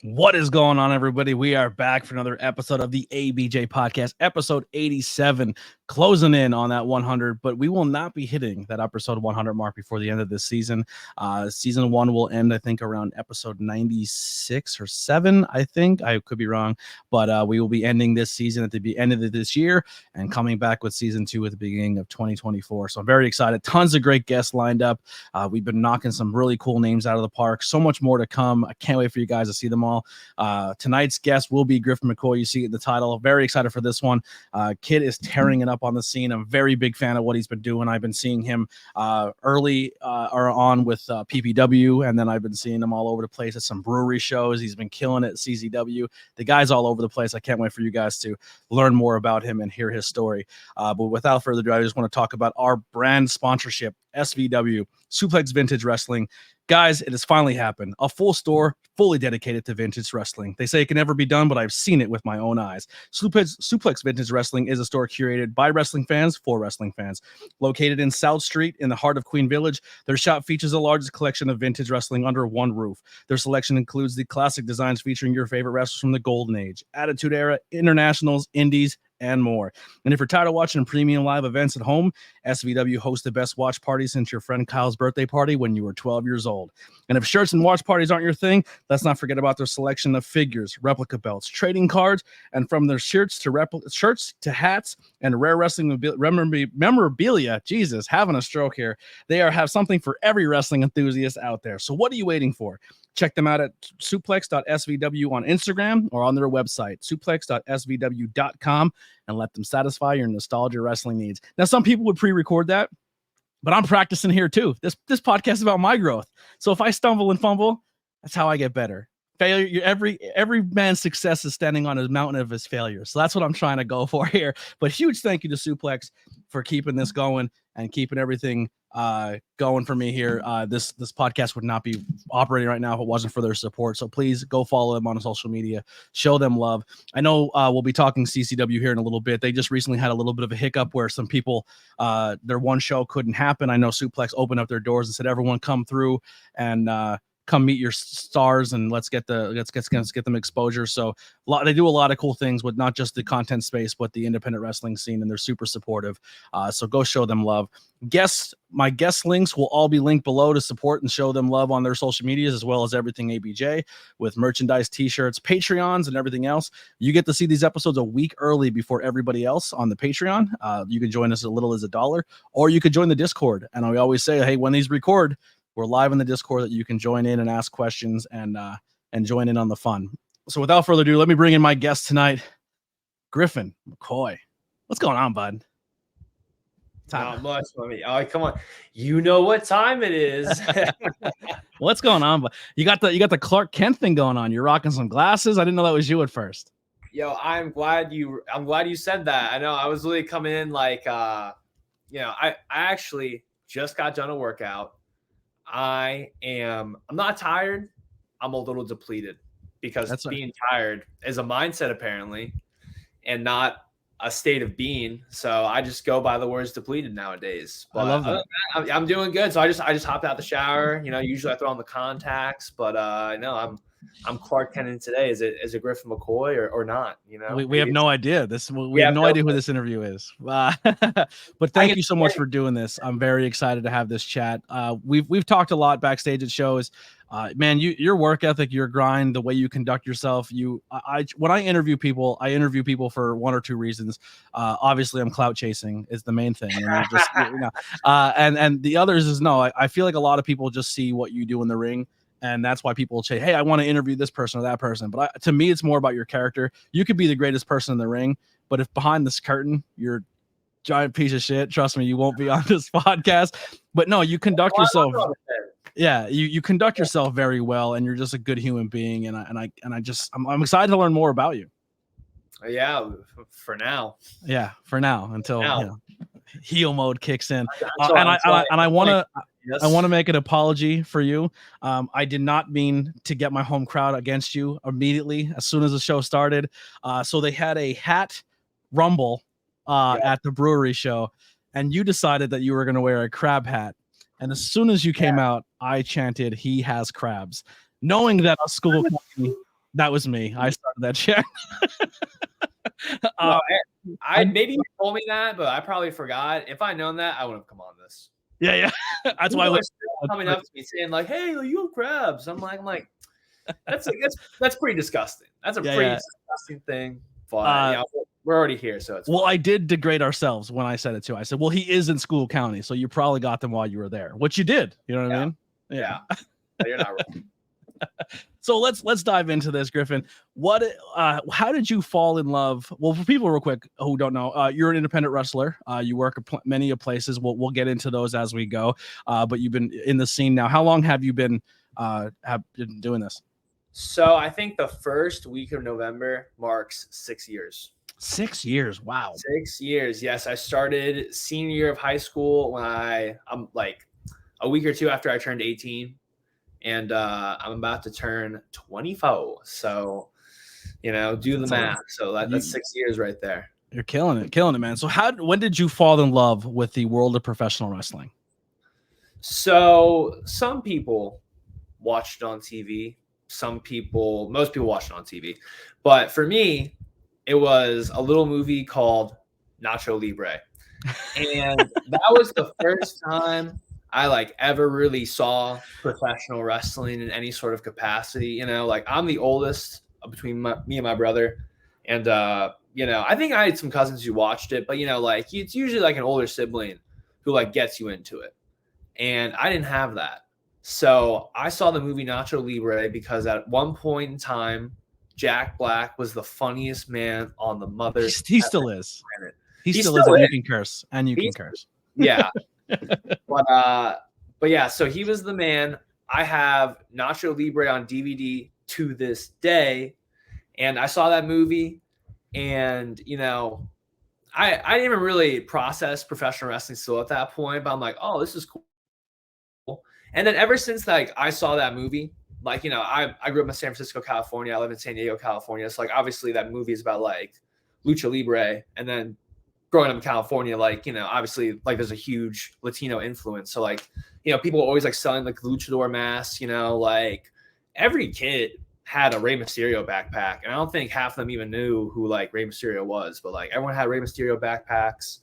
What is going on, everybody? We are back for another episode of the ABJ Podcast, episode 87, closing in on that 100, but we will not be hitting that episode 100 mark before the end of this season. Season 1 will end, I think, around episode 96 or 7, I think. I could be wrong, but we will be ending this season at the end of this year and coming back with season 2 at the beginning of 2024. So I'm very excited. Tons of great guests lined up. We've been knocking some really cool names out of the park. So much more to come. I can't wait for you guys to see them all. Tonight's guest will be Griffin McCoy. You see it in the title. Very excited for this one. Kid is tearing it up on the scene. I'm a very big fan of what he's been doing. I've been seeing him early or on with PPW, and then I've been seeing him all over the place at some brewery shows. He's been killing it at CZW. The guy's all over the place. I can't wait for you guys to learn more about him and hear his story. But without further ado, I just want to talk about our brand sponsorship, SVW, Suplex Vintage Wrestling. Guys, it has finally happened. A full store fully dedicated to vintage wrestling. They say it can never be done, but I've seen it with my own eyes. Suplex Vintage Wrestling is a store curated by wrestling fans for wrestling fans. Located in South Street in the heart of Queen Village, their shop features the largest collection of vintage wrestling under one roof. Their selection includes the classic designs featuring your favorite wrestlers from the Golden Age, Attitude Era, Internationals, Indies, and more. And if you're tired of watching premium live events at home, SVW hosts the best watch party since your friend Kyle's birthday party when you were 12 years old. And if shirts and watch parties aren't your thing, let's not forget about their selection of figures, replica belts, trading cards, and from their shirts to hats and rare wrestling memorabilia. Jesus, having a stroke here. They have something for every wrestling enthusiast out there. So what are you waiting for? Check them out at suplex.svw on Instagram or on their website, suplex.svw.com, and let them satisfy your nostalgia wrestling needs. Now, some people would pre-record that, but I'm practicing here too. This podcast is about my growth. So if I stumble and fumble, that's how I get better. Failure, every man's success is standing on his mountain of his failures. So that's what I'm trying to go for here. But huge thank you to Suplex for keeping this going and keeping everything going for me here. This podcast would not be operating right now if it wasn't for their support. So please go follow them on social media, show them love. I know we'll be talking CCW here in a little bit. They just recently had a little bit of a hiccup where some people, their one show couldn't happen. I know Suplex opened up their doors and said, everyone come through and come meet your stars and let's get them exposure. So they do a lot of cool things with not just the content space, but the independent wrestling scene, and they're super supportive. So go show them love. My guest links will all be linked below to support and show them love on their social medias, as well as everything ABJ with merchandise, t-shirts, Patreons, and everything else. You get to see these episodes a week early before everybody else on the Patreon. You can join us as little as $1, or you could join the Discord. And we always say, hey, when these record, we're live in the Discord that you can join in and ask questions and join in on the fun. So without further ado, let me bring in my guest tonight, Griffin McCoy. What's going on, bud? Not much, mommy. Oh, come on. You know what time it is. What's going on? But you got the Clark Kent thing going on. You're rocking some glasses. I didn't know that was you at first. Yo, I'm glad you said that. I know I was really coming in like I actually just got done a workout. I'm not tired. I'm a little depleted because being tired is a mindset apparently and not a state of being. So I just go by the words depleted nowadays. But I love that. I'm doing good. So I just hopped out the shower. Usually I throw on the contacts, but I'm Clark Kent today. Is it Griffin McCoy or not? We have no idea. We have no idea who this interview is. But thank you so much for doing this. I'm very excited to have this chat. We've talked a lot backstage at shows. Man, your work ethic, your grind, the way you conduct yourself. When I interview people for one or two reasons. Obviously, I'm clout chasing is the main thing, and and the others is I feel like a lot of people just see what you do in the ring. And that's why people say, hey, I want to interview this person or that person. But to me, it's more about your character. You could be the greatest person in the ring, but if behind this curtain, you're a giant piece of shit, trust me, you won't be on this podcast. But no, you conduct yourself. Yeah, you conduct yourself very well, and you're just a good human being. And I'm excited to learn more about you. Yeah, for now. Yeah, for now until heel mode kicks in. I want to make an apology for you. I did not mean to get my home crowd against you immediately as soon as the show started. So they had a hat rumble at the brewery show, and you decided that you were going to wear a crab hat. And as soon as you came out, I chanted, "He has crabs," knowing that a school company That was me. I started that shit. No, maybe you told me that, but I probably forgot. If I'd known that, I would have come on this. Yeah. That's why I coming up to me saying like, "Hey, you have crabs." I'm like, that's pretty disgusting. That's a pretty disgusting thing. But we're already here, so it's well. Fine. I did degrade ourselves when I said it too. I said, "Well, he is in School County, so you probably got them while you were there," which you did. You know what I mean? Yeah. You're not wrong. So let's dive into this, Griffin. How did you fall in love? Well, for people real quick who don't know, you're an independent wrestler. You work many places. We'll get into those as we go. But you've been in the scene now. How long have you been doing this? So I think the first week of November marks 6 years. 6 years. Wow. 6 years. Yes. I started senior year of high school when I'm like a week or two after I turned 18. And I'm about to turn 24. So, do the math. So that's 6 years right there. You're killing it, man. So when did you fall in love with the world of professional wrestling? So some people watched it on TV. Most people watched it on TV. But for me, it was a little movie called Nacho Libre. And that was the first time I ever really saw professional wrestling in any sort of capacity. I'm the oldest between me and my brother. And, I think I had some cousins who watched it, but it's usually an older sibling who gets you into it. And I didn't have that. So I saw the movie Nacho Libre because at one point in time, Jack Black was the funniest man on the mother. He still is. He still is. And you can curse. And you can curse. Yeah. But yeah, so he was the man. I have Nacho Libre on DVD to this day. And I saw that movie and, I didn't even really process professional wrestling still at that point, but I'm like, oh, this is cool. And then ever since I saw that movie, I grew up in San Francisco, California. I live in San Diego, California. So obviously that movie is about Lucha Libre. And then growing up in California, obviously there's a huge Latino influence. So people always selling the luchador masks, every kid had a Rey Mysterio backpack. And I don't think half of them even knew who Rey Mysterio was, but everyone had Rey Mysterio backpacks.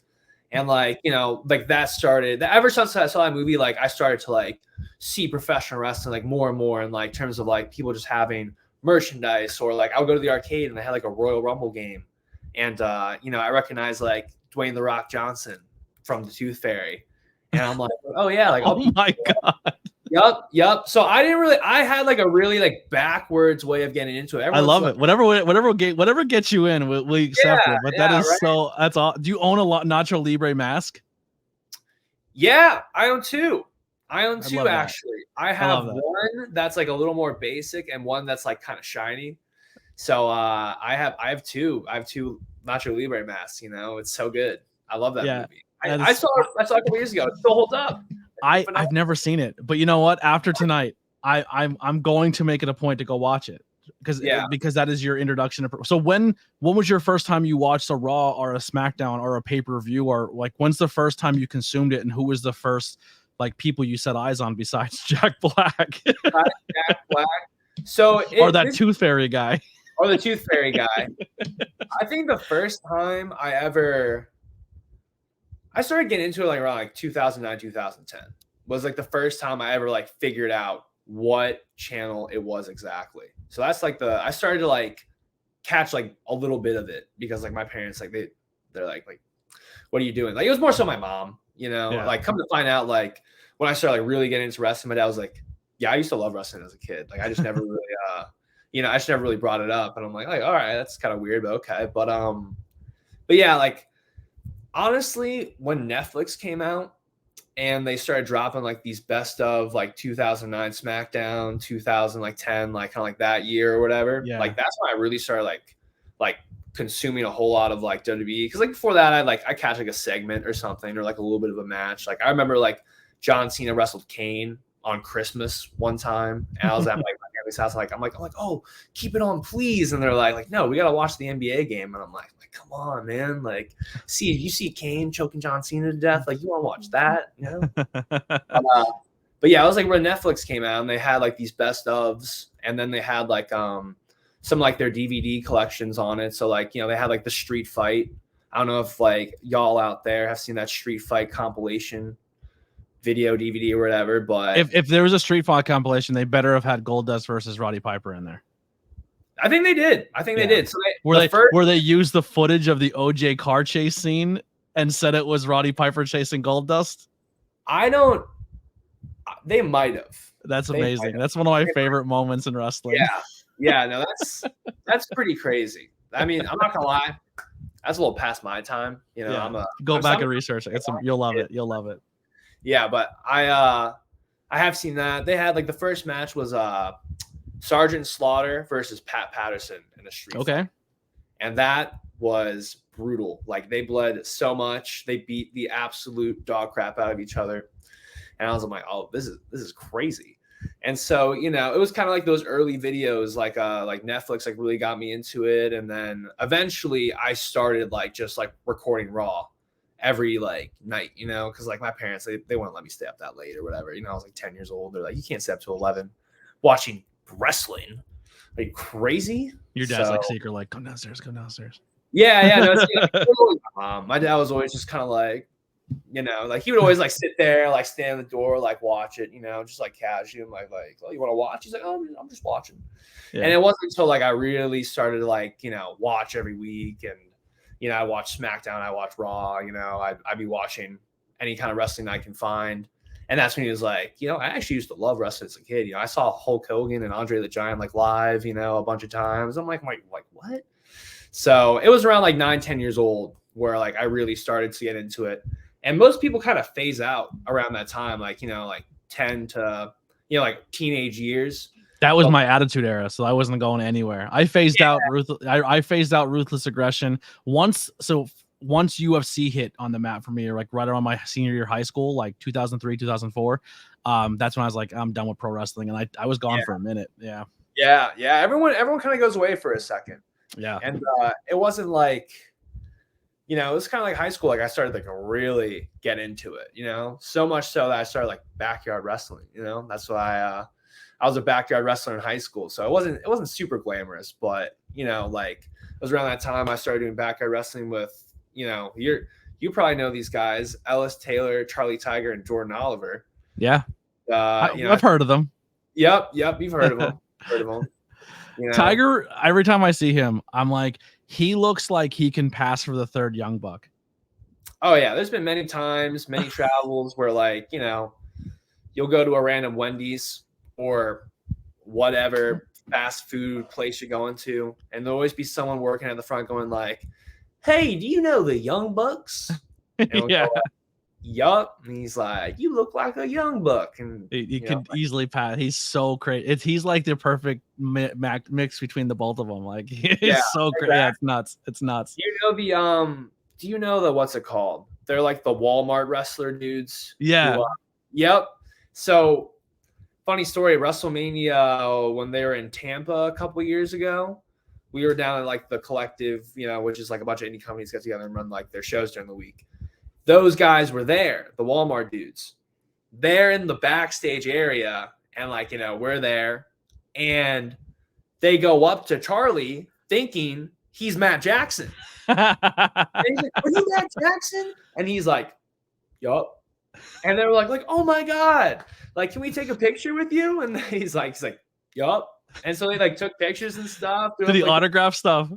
And that started ever since I saw that movie, I started to see professional wrestling more and more in terms of people just having merchandise or I would go to the arcade and they had a Royal Rumble game. And, I recognize Dwayne "The Rock" Johnson from the Tooth Fairy. And I'm like, oh yeah. Oh my God. Yep. So I had a really backwards way of getting into it. I love it. Whatever gets you in, we accept it. But that is right. That's all. Do you own a Nacho Libre mask? Yeah, I own two. Actually. I have one that's a little more basic and one that's kind of shiny. So I have two. I have two Nacho Libre masks. It's so good. I love that movie. I saw it a couple years ago. It still holds up. I've never seen it, but you know what? After tonight, I'm going to make it a point to go watch it because that is your introduction. So when was your first time you watched a Raw or a SmackDown or a pay-per-view or when's the first time you consumed it and who was the first people you set eyes on besides Jack Black? Jack Black. So or that Tooth Fairy guy. Or the Tooth Fairy guy. I think the first time I started getting into it around 2009, 2010 was the first time I ever figured out what channel it was exactly. So that's I started to catch a little bit of it because my parents they're what are you doing? It was more so my mom, come to find out when I started really getting into wrestling, my dad was yeah, I used to love wrestling as a kid. I just never really I just never really brought it up. And I'm all right, that's kind of weird, but okay. But yeah, honestly, when Netflix came out and they started dropping these best of 2009 SmackDown, 2010, kind of that year or whatever. Yeah. That's when I really started consuming a whole lot of WWE. Because before that, I catch a segment or something or a little bit of a match. I remember John Cena wrestled Kane on Christmas one time, and I was at my family's house. I'm like, oh, keep it on, please. And they're like, no, we gotta watch the NBA game. And I'm like, come on, man. You see Kane choking John Cena to death. You want to watch that? But yeah, I was when Netflix came out and they had these best ofs, and then they had some like their DVD collections on it. So like, they had like the Street Fight. I don't know if like y'all out there have seen that Street Fight compilation video, DVD or whatever, but if there was a Street Fight compilation, they better have had Goldust versus Roddy Piper in there. I think they did. They did. So where they used the footage of the OJ car chase scene and said it was Roddy Piper chasing Goldust. They might have. That's amazing. That's one of my favorite moments in wrestling. Yeah. No, that's pretty crazy. I mean, I'm not gonna lie. That's a little past my time. Go back and research it. You'll love it. You'll love it. Yeah, but I have seen that. They had like the first match was Sergeant Slaughter versus Pat Patterson in a street fight. And that was brutal. Like they bled so much. They beat the absolute dog crap out of each other. And I was like, oh, this is crazy. And so, it was kind of like those early videos, like Netflix, like really got me into it. And then eventually I started just recording Raw every night, because like my parents, they wouldn't let me stay up that late or whatever. I was like 10 years old. They're like, you can't stay up till 11 watching wrestling. Are you crazy? Your dad's secret, come downstairs. Yeah. No, my dad was always just kind of like, he would always sit there, stand in the door, watch it, just casually. I'm like, oh, you want to watch? He's like, oh, I'm just watching. Yeah. And it wasn't until I really started to watch every week, and I watch SmackDown, I watch Raw, I'd be watching any kind of wrestling I can find. And that's when he was like, I actually used to love wrestling as a kid. I saw Hulk Hogan and Andre the Giant live, a bunch of times. I'm like, what? So it was around 9-10 years old where I really started to get into it. And most people kind of phase out around that time, 10 to, teenage years. That was my attitude era, so I wasn't going anywhere. I phased out I phased out Ruthless Aggression once UFC hit on the map for me, or right around my senior year of high school, 2003, 2004. That's when I was like, I'm done with pro wrestling, and I was gone for a minute. Yeah. Everyone kind of goes away for a second. Yeah. And it wasn't it was kind of like high school. I started to really get into it, so much so that I started backyard wrestling, that's why I was a backyard wrestler in high school. So it wasn't super glamorous, but it was around that time I started doing backyard wrestling with, you probably know these guys, Ellis Taylor, Charlie Tiger, and Jordan Oliver. Yeah. I've heard of them. Yep. You've heard of them. Tiger, every time I see him, I'm like, he looks like he can pass for the third Young Buck. Oh yeah, there's been many times, many travels where you'll go to a random Wendy's or whatever fast food place you're going to, and there'll always be someone working at the front going hey, do you know the Young Bucks? Yeah. Yup. And he's like, you look like a Young Buck. And he could easily pass. He's so crazy. He's the perfect mix between the both of them. He's so crazy. Yeah, it's nuts. Do you know the what's it called? They're the Walmart wrestler dudes. Yeah. Yep. So funny story, WrestleMania, when they were in Tampa a couple years ago, we were down at the Collective, which is a bunch of indie companies get together and run their shows during the week. Those guys were there, the Walmart dudes. They're in the backstage area, and we're there, and they go up to Charlie thinking he's Matt Jackson. And he's like, are you Matt Jackson? And he's like, yup. And they were like, oh my God, can we take a picture with you? And he's like, yup. And so they took pictures and stuff. Did he autograph stuff?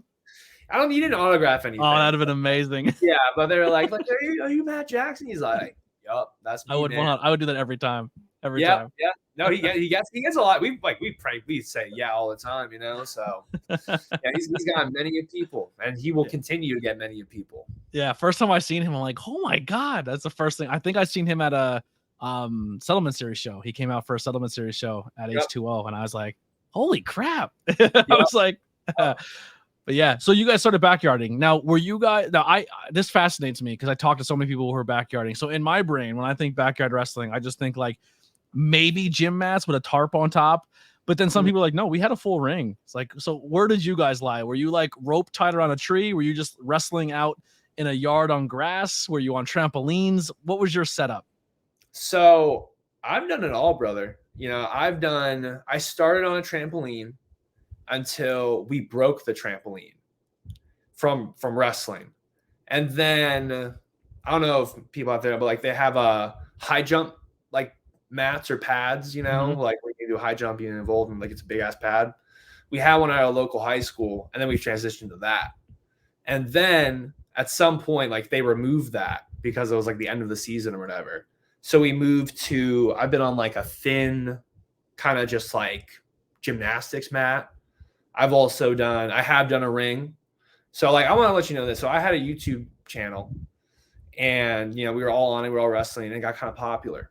He didn't autograph anything. Oh, that'd have been amazing. Yeah, but they were like, are you Matt Jackson? He's like, yup, that's me. I would do that every time. Every time. Yeah. No, he gets a lot. We say yeah all the time, So yeah, he's got many of people, and he will continue to get many of people. Yeah, first time I seen him, I'm like, oh my God, that's the first thing. I think I seen him at a Settlement Series show. He came out for a Settlement Series show at H2O, and I was like, holy crap. I was like, but yeah, so you guys started backyarding. Now, were you guys? Now, this fascinates me because I talk to so many people who are backyarding. So in my brain, when I think backyard wrestling, I just think maybe gym mats with a tarp on top. But then some people are like, no, we had a full ring. It's so where did you guys lie? Were you rope tied around a tree? Were you just wrestling out in a yard on grass? Were you on trampolines? What was your setup? So I've done it all, brother. I started on a trampoline. until we broke the trampoline from wrestling. And then I don't know if people out there, but like they have a high jump like mats or pads, you know, like when you do a high jump, you involved in like it's a big ass pad. We had one at our local high school, and then we transitioned to that. And then at some point, like they removed that because it was like the end of the season or whatever. So we moved to, I've been on like a thin kind of just like gymnastics mat. I have done a ring. So like, I want to let you know this. So I had a YouTube channel, and, you know, we were all on it. We were all wrestling, and it got kind of popular.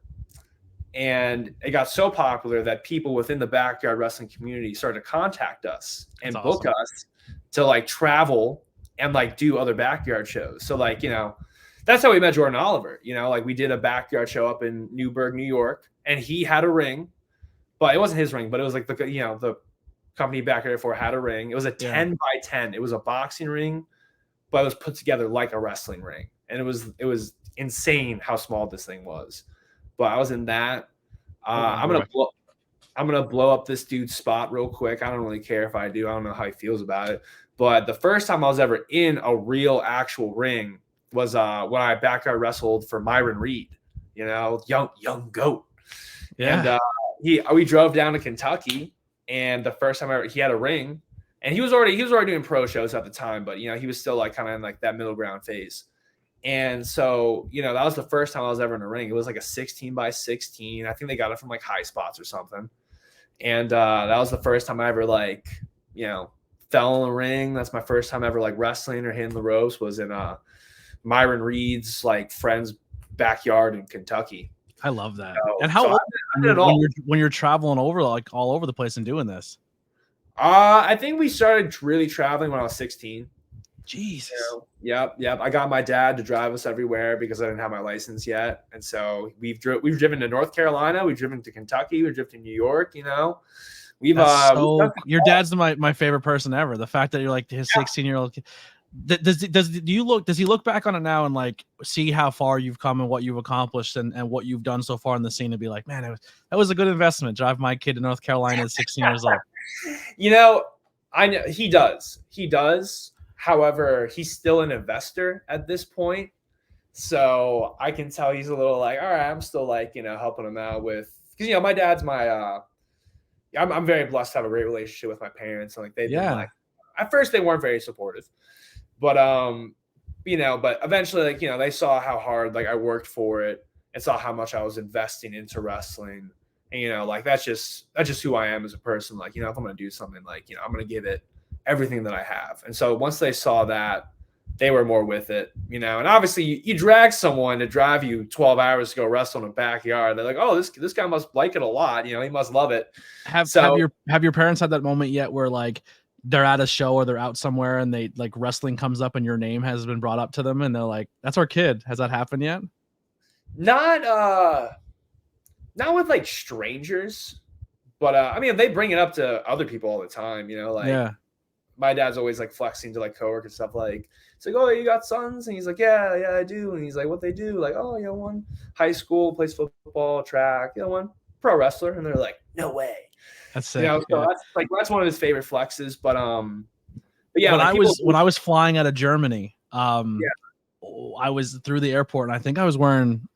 And it got so popular that people within the backyard wrestling community started to contact us and book us to like travel and like do other backyard shows. So like, you know, that's how we met Jordan Oliver. You know, like we did a backyard show up in Newburgh, New York, and he had a ring, but it wasn't his ring, but it was like the, you know, the company backyard for had a ring. It was a 10 by 10. It was a boxing ring, but it was put together like a wrestling ring. And it was insane how small this thing was. But I was in that. I'm gonna blow up this dude's spot real quick. I don't really care if I do. I don't know how he feels about it. But the first time I was ever in a real actual ring was when I backyard wrestled for Myron Reed. You know, young goat. Yeah. And we drove down to Kentucky, and the first time he had a ring, and he was already doing pro shows at the time, but you know, he was still like kind of in like that middle ground phase. And so, you know, that was the first time I was ever in a ring. It was like a 16 by 16. I think they got it from like High Spots or something. And that was the first time I ever like, you know, fell in the ring. That's my first time ever like wrestling or hitting the ropes, was in Myron Reed's like friend's backyard in Kentucky. I love that. So, and how old when you're traveling over, like all over the place and doing this? I think we started really traveling when I was 16. Jesus. Yep. I got my dad to drive us everywhere because I didn't have my license yet. And so we've driven to North Carolina, we've driven to Kentucky, we've driven to New York, you know. Your dad's my favorite person ever. The fact that you're like his 16-year-old kid. Does he look back on it now and like see how far you've come and what you've accomplished and what you've done so far in the scene, and be like, man, that was a good investment. Drive my kid to North Carolina at 16 years old. You know, I know he does. However, he's still an investor at this point. So I can tell he's a little like, all right, I'm still like, you know, helping him out with, because, you know, my dad's I'm very blessed to have a great relationship with my parents. And like they've been like, at first they weren't very supportive, but, you know, but eventually, like, you know, they saw how hard like I worked for it and saw how much I was investing into wrestling. And, you know, like that's just who I am as a person. Like, you know, if I'm going to do something, like, you know, I'm going to give it everything that I have. And so once they saw that, they were more with it, you know. And obviously you drag someone to drive you 12 hours to go wrestle in a backyard. They're like, oh, this guy must like it a lot. You know, he must love it. Have your parents had that moment yet where like they're at a show or they're out somewhere and they like wrestling comes up and your name has been brought up to them and they're like, that's our kid? Has that happened yet? Not with like strangers, but I mean, they bring it up to other people all the time, you know, like my dad's always like flexing to like coworkers stuff. Like, it's like, oh, you got sons? And he's like, yeah, I do. And he's like, what they do? Like, oh, you know, one high school, plays football, track, you know, one pro wrestler. And they're like, no way. That's sick. You know, so that's one of his favorite flexes. But yeah, when I was flying out of Germany, I was through the airport and I think I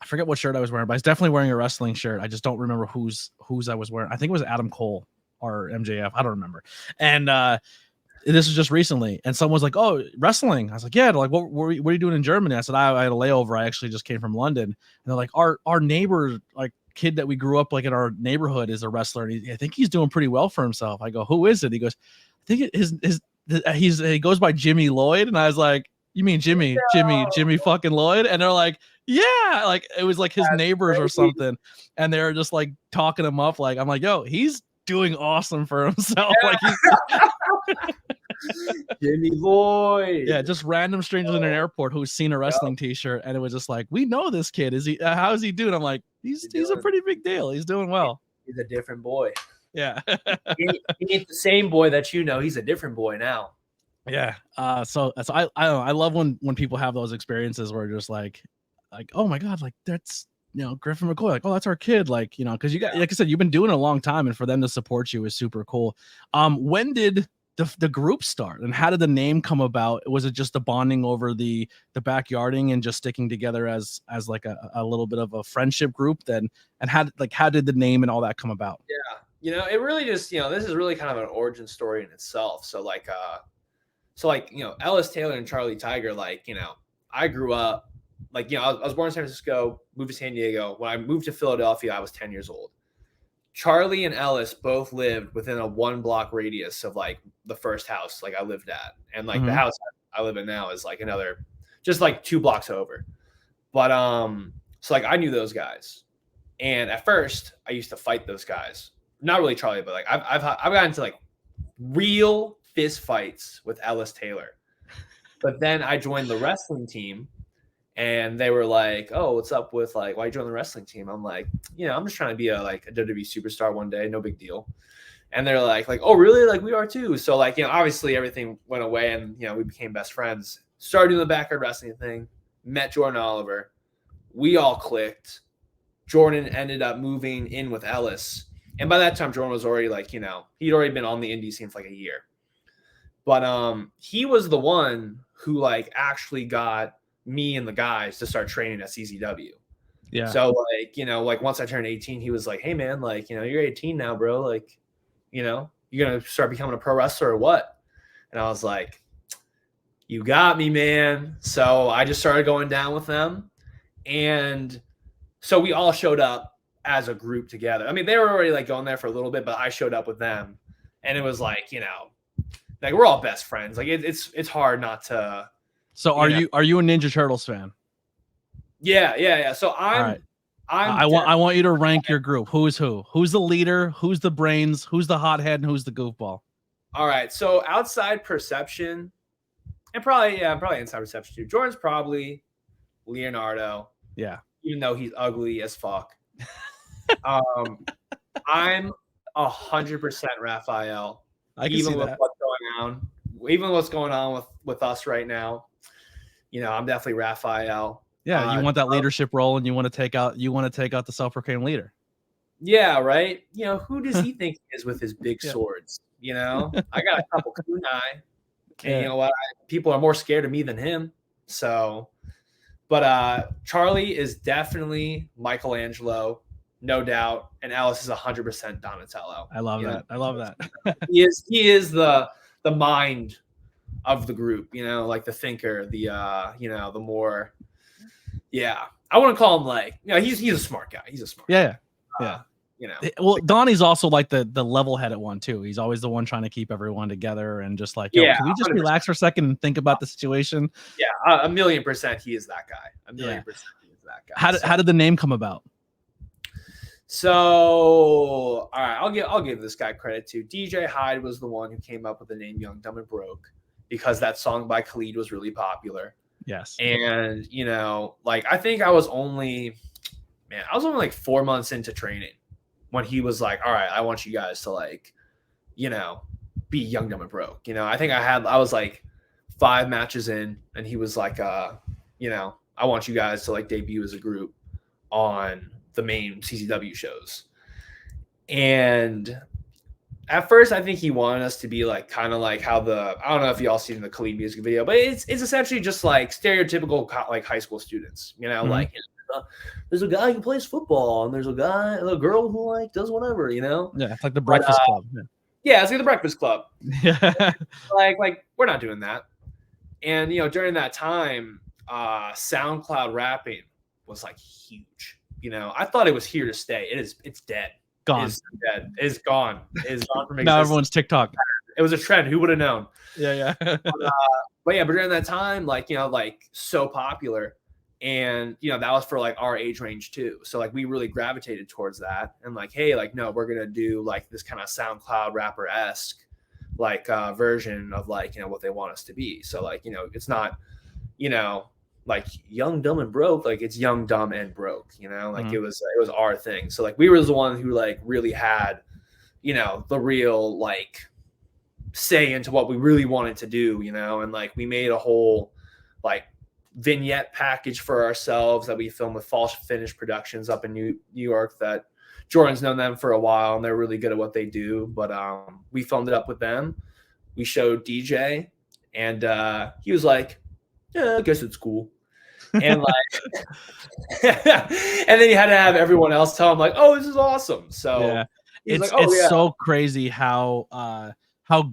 forget what shirt I was wearing, but I was definitely wearing a wrestling shirt. I just don't remember whose I was wearing. I think it was Adam Cole or MJF. I don't remember. And this was just recently, and someone was like, oh, wrestling. I was like, yeah. They're like, what are you doing in Germany? I said, I had a layover. I actually just came from London. And they're like, our neighbor, like kid that we grew up like in our neighborhood is a wrestler. And I think he's doing pretty well for himself. I go, who is it? He goes, I think he goes by Jimmy Lloyd. And I was like, you mean Jimmy fucking Lloyd? And they're like, yeah, like it was like his neighbors or something. And they're just like talking him up. Like, I'm like, yo, he's doing awesome for himself. Like Jimmy Lloyd. Yeah, just random strangers in an airport who's seen a wrestling t-shirt, and it was just like, we know this kid. Is he how's he doing? I'm like, he's a pretty big deal. He's doing well. He's a different boy. Yeah. he ain't the same boy that you know. He's a different boy now. Yeah. So I don't know. I love when people have those experiences where just like, oh my God, like that's Griffin McCoy, like, oh, that's our kid. Like, cause you got, like I said, you've been doing it a long time, and for them to support you is super cool. When did the group start, and how did the name come about? Was it just the bonding over the backyarding and just sticking together as like a little bit of a friendship group then? And how did the name and all that come about? Yeah. It really just, this is really kind of an origin story in itself. So Ellis Taylor and Charlie Tiger, I grew up, I was born in San Francisco, moved to San Diego. When I moved to Philadelphia, I was 10 years old. Charlie and Ellis both lived within a 1 block radius of the first house I lived at. And the house I live in now is another, just 2 blocks over. But I knew those guys. And at first I used to fight those guys. Not really Charlie, but I've gotten into real fist fights with Ellis Taylor. But then I joined the wrestling team. And they were like, "Oh, what's up with why you join the wrestling team?" I'm like, I'm just trying to be a WWE superstar one day, no big deal. And they're like, "Oh, really? We are too." So obviously everything went away, and we became best friends. Started doing the backyard wrestling thing. Met Jordan Oliver. We all clicked. Jordan ended up moving in with Ellis, and by that time Jordan was already he'd already been on the indie scene for a year. But he was the one who actually got me and the guys to start training at CZW. Yeah. So once I turned 18, he was like, "Hey man, you're 18 now, bro. You're going to start becoming a pro wrestler or what?" And I was like, "You got me, man." So I just started going down with them. And so we all showed up as a group together. I mean, they were already going there for a little bit, but I showed up with them, and it was we're all best friends. It's hard not to. So are you a Ninja Turtles fan? Yeah. So I want you to rank your group. Who's who? Who's the leader? Who's the brains? Who's the hothead? And who's the goofball? All right. So outside perception, and probably inside perception too. Jordan's probably Leonardo. Yeah. Even though he's ugly as fuck. I'm 100% Raphael. I can see that. Even what's going on with us right now. I'm definitely Raphael. Yeah, you want that leadership role, and you want to take out the self-proclaimed leader. Yeah, right. Who does he think he is with his big swords? I got a couple kunai, and you know what? People are more scared of me than him. So, but Charlie is definitely Michelangelo, no doubt, and Ellis is 100% Donatello. I love that. I love that. He is the mind of the group, the thinker, the more, I want to call him he's a smart guy. He's a smart guy. Yeah. Well, Donnie's also the level-headed one too. He's always the one trying to keep everyone together and just can we just 100%. Relax for a second and think about the situation? Yeah, 1,000,000% he is that guy. 1,000,000% he is that guy. How did the name come about? So, all right, I'll give this guy credit too. DJ Hyde was the one who came up with the name Young, Dumb, and Broke because that song by Khalid was really popular. Yes. And, I think I was only 4 months into training when he was like, "All right, I want you guys to be Young, Dumb, and Broke." I think I was 5 matches in, and he was like, "I want you guys to debut as a group on the main CZW shows." And at first, I think he wanted us to be kind of how I don't know if y'all seen the Khalid music video, but it's essentially just stereotypical high school students, there's a guy who plays football, and there's a girl who does whatever, Yeah, it's like the Breakfast Club. Yeah, it's like the Breakfast Club. Yeah. We're not doing that. And during that time, SoundCloud rapping was huge. I thought it was here to stay. It's dead. Gone. It's dead. It's gone. It's gone from existence. Now everyone's TikTok. It was a trend. Who would have known? Yeah. But during that time, so popular. And, that was for our age range too. So we really gravitated towards that and hey, no, we're going to do this kind of SoundCloud rapper-esque version of what they want us to be. So it's not, Young, Dumb, and Broke. It's Young, Dumb, and Broke, it was our thing. So we were the one who really had, the real say into what we really wanted to do, and we made a whole vignette package for ourselves that we filmed with False Finish Productions up in New York. That Jordan's known them for a while, and they're really good at what they do. But we filmed it up with them. We showed DJ, and he was like, "Yeah, I guess it's cool." And like, and then you had to have everyone else tell him like, "Oh, this is awesome." So yeah, it's like, "Oh, yeah." so crazy how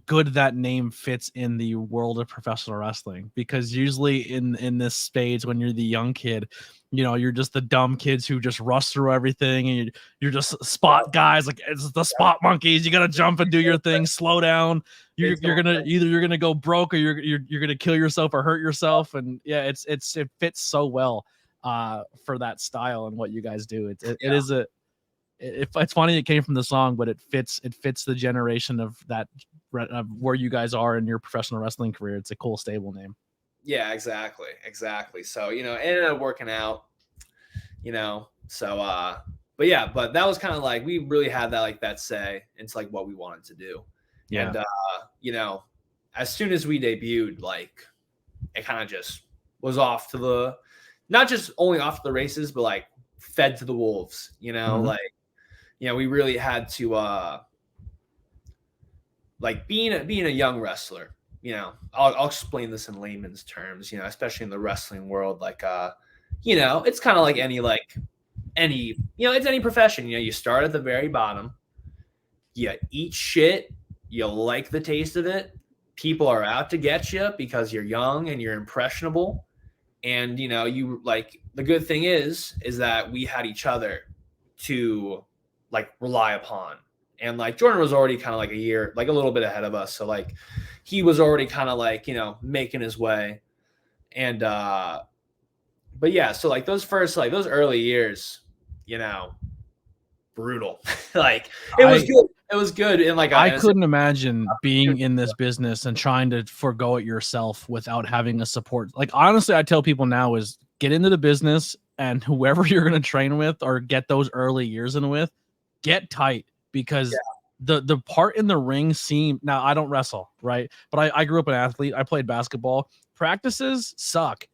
good that name fits in the world of professional wrestling, because usually in this stage when you're the young kid, you know, you're just the dumb kids who just rush through everything, and you're just spot guys, like it's the spot monkeys. You gotta jump and do your thing, slow down. You're gonna go broke, or you're gonna kill yourself or hurt yourself. And yeah, it fits so well for that style and what you guys do. It's funny it came from the song, but it fits the generation of that of where you guys are in your professional wrestling career. It's a cool stable name. Yeah, exactly. So, you know, it ended up working out, you know. So but that was kind of like, we really had that, like, that say into like what we wanted to do. Yeah. And you know, as soon as we debuted, like, it kind of just was off to the, not just only off to the races, but like fed to the wolves, you know. Mm-hmm. Like, you know, we really had to like being a young wrestler, you know, I'll explain this in layman's terms, you know, especially in the wrestling world, like you know, it's kind of like any you know, it's any profession. You know, you start at the very bottom, you eat shit, you like the taste of it, people are out to get you because you're young and you're impressionable. And, you know, you like, the good thing is that we had each other to like rely upon. And like Jordan was already kind of like a year, like a little bit ahead of us. So like he was already kind of like, you know, making his way. And but yeah, so like those early years, you know, brutal. Like it was good. It was good. And like I couldn't imagine being in this business and trying to forego it yourself without having a support. Like, honestly, I tell people now is get into the business, and whoever you're going to train with or get those early years in with, get tight, because the part in the ring now I don't wrestle, right? But I grew up an athlete. I played basketball. Practices suck.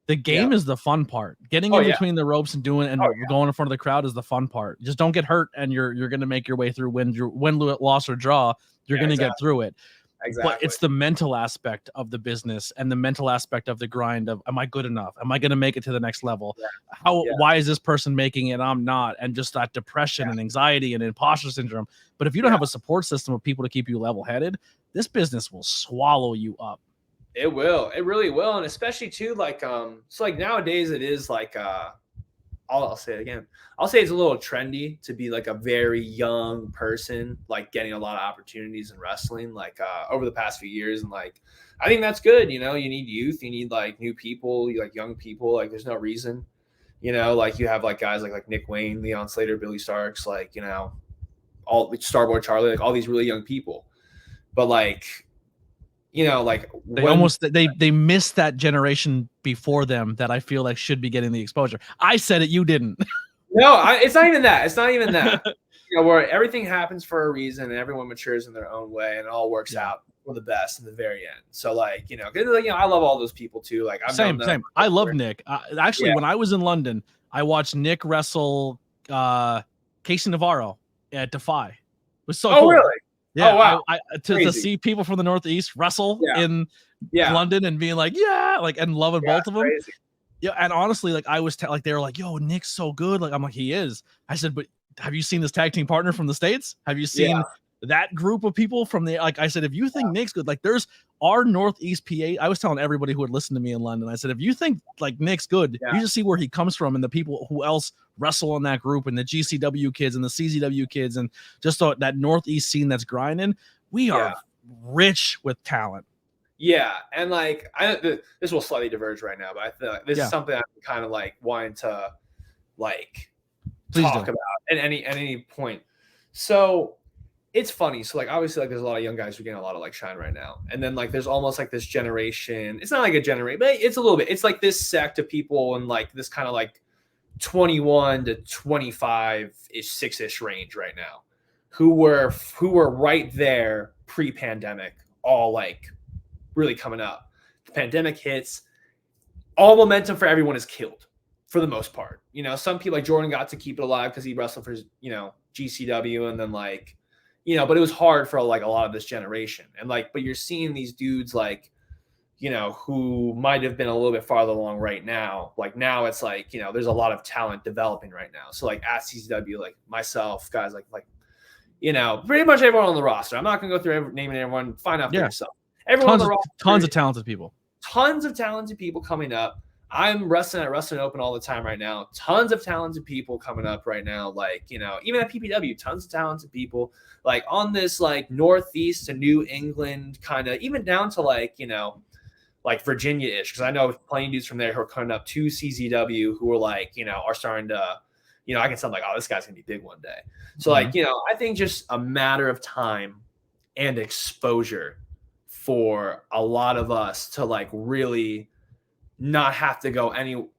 The game is the fun part. Getting in between the ropes and going in front of the crowd is the fun part. Just don't get hurt, and you're going to make your way through. Win, loss, or draw, you're going to get through it. Exactly. But it's the mental aspect of the business and the mental aspect of the grind of, am I good enough? Am I going to make it to the next level? Yeah. Why is this person making it? I'm not. And just that depression and anxiety and imposter syndrome. But if you don't have a support system of people to keep you level-headed, this business will swallow you up. It will. It really will. And especially too, like, so like nowadays it is like, I'll say it again. I'll say it's a little trendy to be like a very young person, like getting a lot of opportunities in wrestling, like over the past few years. And like, I think that's good. You know, you need youth, you need like new people, you like young people. Like, there's no reason, you know, like you have like guys like Nick Wayne, Leon Slater, Billy Starks, like, you know, all Starboy Charlie, like all these really young people. But like, you know, like they missed that generation before them that I feel like should be getting the exposure. I said it, you didn't. No, it's not even that. It's not even that. You know, where everything happens for a reason and everyone matures in their own way and it all works out for the best in the very end. So like, you know, I love all those people too. Like same. I love Nick. Actually, when I was in London, I watched Nick wrestle Casey Navarro at Defy. It was so cool. Really? Yeah, oh, wow. To see people from the Northeast wrestle in London and being like, and loving both of them. Crazy. Yeah, and honestly, like I was like, they were like, "Yo, Nick's so good." Like I'm like, he is. I said, but have you seen this tag team partner from the States? Have you seen that group of people from the? Like I said, if you think Nick's good, like there's our Northeast PA. I was telling everybody who would listen to me in London, I said, if you think like Nick's good, you just see where he comes from and the people who else wrestle in that group and the GCW kids and the CZW kids and just that Northeast scene that's grinding. We are rich with talent. Yeah, and like this will slightly diverge right now, but I feel like this is something I'm kind of like wanting to like talk about at any point. So it's funny. So like obviously like there's a lot of young guys who are getting a lot of like shine right now, and then like there's almost like this generation. It's not like a generation, but it's a little bit. It's like this sect of people and like this kind of like 21 to 25-ish, 6-ish range right now, who were right there pre-pandemic, all like really coming up. The pandemic hits, all momentum for everyone is killed for the most part. You know, some people like Jordan got to keep it alive because he wrestled for, you know, GCW, and then like, you know, but it was hard for like a lot of this generation. And like, but you're seeing these dudes like, you know, who might have been a little bit farther along right now. Like now it's like, you know, there's a lot of talent developing right now. So like at CCW, like myself, guys, like, you know, pretty much everyone on the roster. I'm not going to go through naming everyone. Find out for yourself. Everyone on the roster. Tons of talented people. Tons of talented people coming up. I'm wrestling at Wrestling Open all the time right now. Tons of talented people coming up right now. Like, you know, even at PPW, tons of talented people. Like on this like Northeast to New England kind of, even down to like, you know, like Virginia-ish, because I know plenty dudes from there who are coming up to CZW who are like, you know, are starting to, you know, I can sound like, oh, this guy's gonna be big one day. So like, you know, I think just a matter of time and exposure for a lot of us to like really not have to go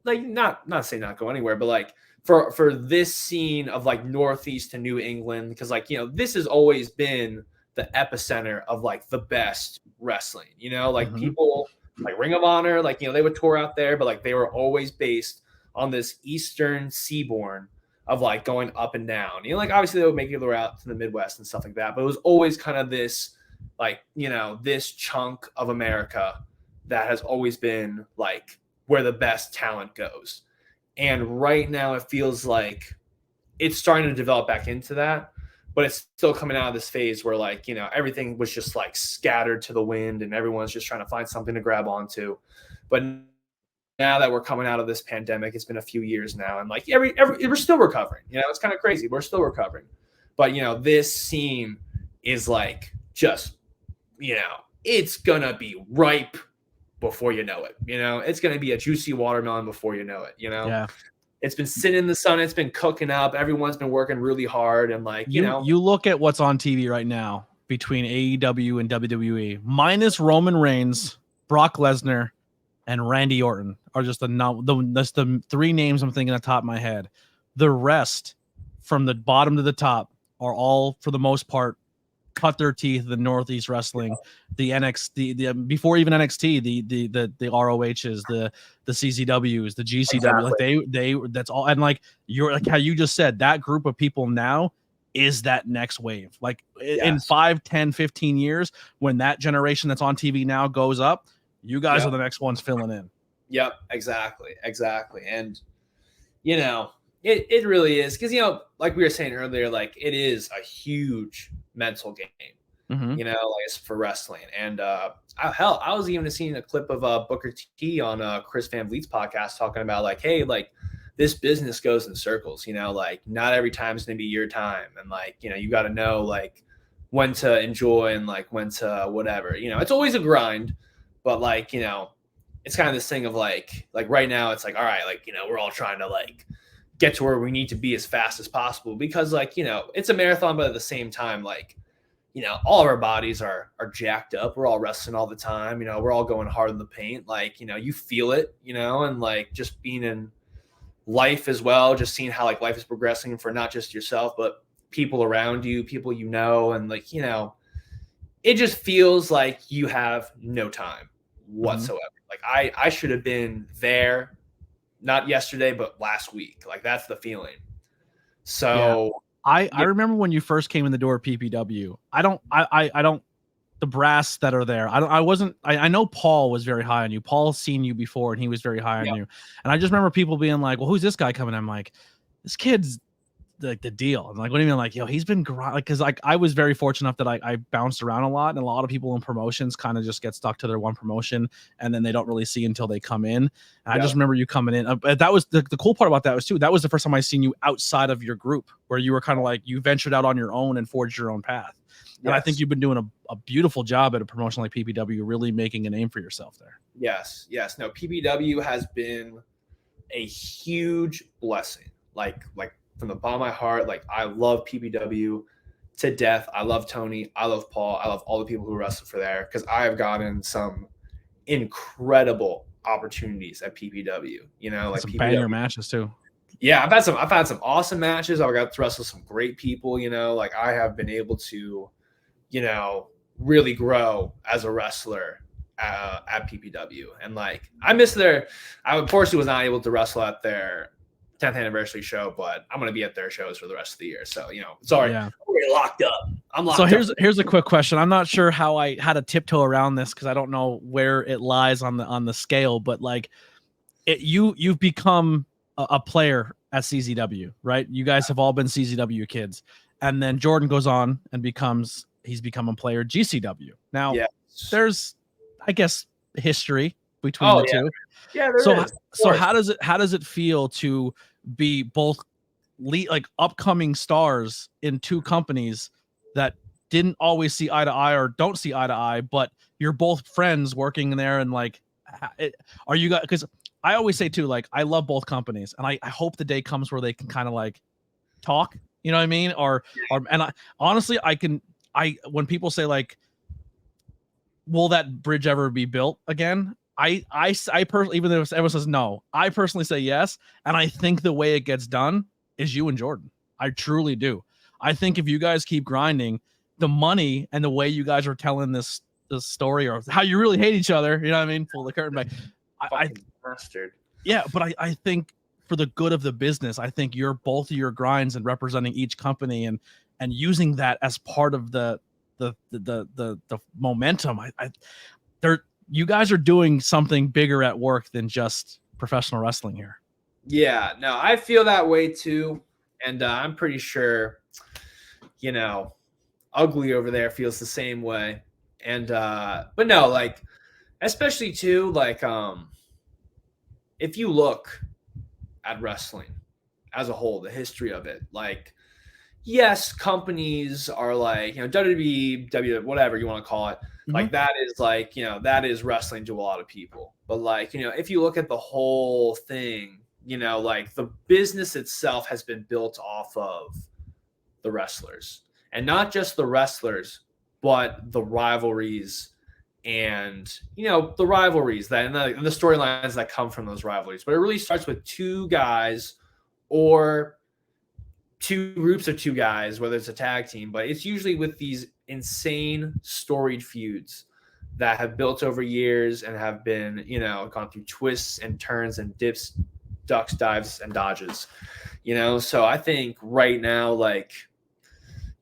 not say not go anywhere, but like for this scene of like Northeast to New England, because like, you know, this has always been the epicenter of like the best wrestling, you know, like people like Ring of Honor, like, you know, they would tour out there, but like they were always based on this Eastern seaboard of like going up and down, you know, like obviously they would make it out to the Midwest and stuff like that, but it was always kind of this like, you know, this chunk of America that has always been like where the best talent goes. And right now it feels like it's starting to develop back into that, but it's still coming out of this phase where like, you know, everything was just like scattered to the wind and everyone's just trying to find something to grab onto. But now that we're coming out of this pandemic, it's been a few years now, and like we're still recovering, you know, it's kind of crazy. We're still recovering, but you know, this scene is like, just, you know, it's gonna be ripe before you know it, you know, it's gonna be a juicy watermelon before you know it, you know. Yeah. It's been sitting in the sun. It's been cooking up. Everyone's been working really hard. And like, you know, you look at what's on TV right now between AEW and WWE, minus Roman Reigns, Brock Lesnar, and Randy Orton are just that's the three names I'm thinking on the top of my head. The rest from the bottom to the top are all, for the most part, cut their teeth. The Northeast wrestling, the NXT, the before even NXT, the ROHs, the CZWs, the GCW, exactly. Like they that's all. And like you're like how you just said, that group of people now is that next wave. Like in 5, 10, 15 years, when that generation that's on TV now goes up, you guys are the next ones filling in. Yep, exactly. And you know, it really is, because, you know, like we were saying earlier, like it is a huge mental game, you know, like it's for wrestling. And hell, I was even seeing a clip of Booker T on Chris Van Vliet's podcast talking about like, hey, like this business goes in circles, you know, like not every time is gonna be your time, and like, you know, you got to know like when to enjoy and like when to whatever, you know, it's always a grind, but like, you know, it's kind of this thing of like right now it's like, all right, like, you know, we're all trying to like get to where we need to be as fast as possible, because like, you know, it's a marathon, but at the same time, like, you know, all of our bodies are jacked up. We're all wrestling all the time. You know, we're all going hard in the paint. Like, you know, you feel it, you know, and like just being in life as well, just seeing how like life is progressing for not just yourself, but people around you, people, you know, and like, you know, it just feels like you have no time whatsoever. Like I should have been there, not yesterday, but last week. Like that's the feeling. So I remember when you first came in the door at PPW. I don't the brass that are there. I know Paul was very high on you. Paul's seen you before and he was very high on you. And I just remember people being like, well, who's this guy coming? I'm like, this kid's like the deal. I'm like, what do you mean? Like, yo, he's been like, cause like I was very fortunate enough that I bounced around a lot, and a lot of people in promotions kind of just get stuck to their one promotion and then they don't really see until they come in. And I just remember you coming in. That was the cool part about that was too, that was the first time I seen you outside of your group, where you were kind of like, you ventured out on your own and forged your own path. And I think you've been doing a beautiful job at a promotion like PPW, really making a name for yourself there. Yes. No, PPW has been a huge blessing. Like from the bottom of my heart, like I love PPW to death. I love Tony. I love Paul. I love all the people who wrestle for there, because I have gotten some incredible opportunities at PPW. You know, like some PPW banger matches too. Yeah, I've had some awesome matches. I got to wrestle some great people. You know, like I have been able to, you know, really grow as a wrestler at PPW, and like I miss their. I unfortunately was not able to wrestle at their 10th anniversary show, but I'm gonna be at their shows for the rest of the year. So it's already locked up. I'm locked. So here's a quick question. I'm not sure how to tiptoe around this because I don't know where it lies on the scale, but like you've become a player at CZW, right? You guys have all been CZW kids, and then Jordan goes on and he's become a player at GCW. Now there's, I guess, history between the two. Yeah. So how does it feel to be both upcoming stars in two companies that didn't always see eye to eye or don't see eye to eye, but you're both friends working in there, and like, are you guys? Because I always say too, like, I love both companies, and I hope the day comes where they can kind of like talk. You know what I mean? Honestly, when people say like, will that bridge ever be built again? I personally, even though everyone says no, I personally say yes. And I think the way it gets done is you and Jordan. I truly do. I think if you guys keep grinding, the money and the way you guys are telling this story, or how you really hate each other, you know what I mean? Pull the curtain back. Bastard. Yeah, but I think for the good of the business, I think you're both of your grinds and representing each company and using that as part of the momentum. You guys are doing something bigger at work than just professional wrestling here. Yeah, no, I feel that way too. And I'm pretty sure, Ugly over there feels the same way. And, but no, like, especially too, like, if you look at wrestling as a whole, the history of it, like, yes, companies are like, WWE, whatever you want to call it. Like that is like, that is wrestling to a lot of people. But like, if you look at the whole thing, like the business itself has been built off of the wrestlers, and not just the wrestlers, but the rivalries and, the rivalries and the storylines that come from those rivalries. But it really starts with two guys or two groups of two guys, whether it's a tag team, but it's usually with these insane storied feuds that have built over years and have been, gone through twists and turns and dips, ducks, dives, and dodges, So I think right now, like,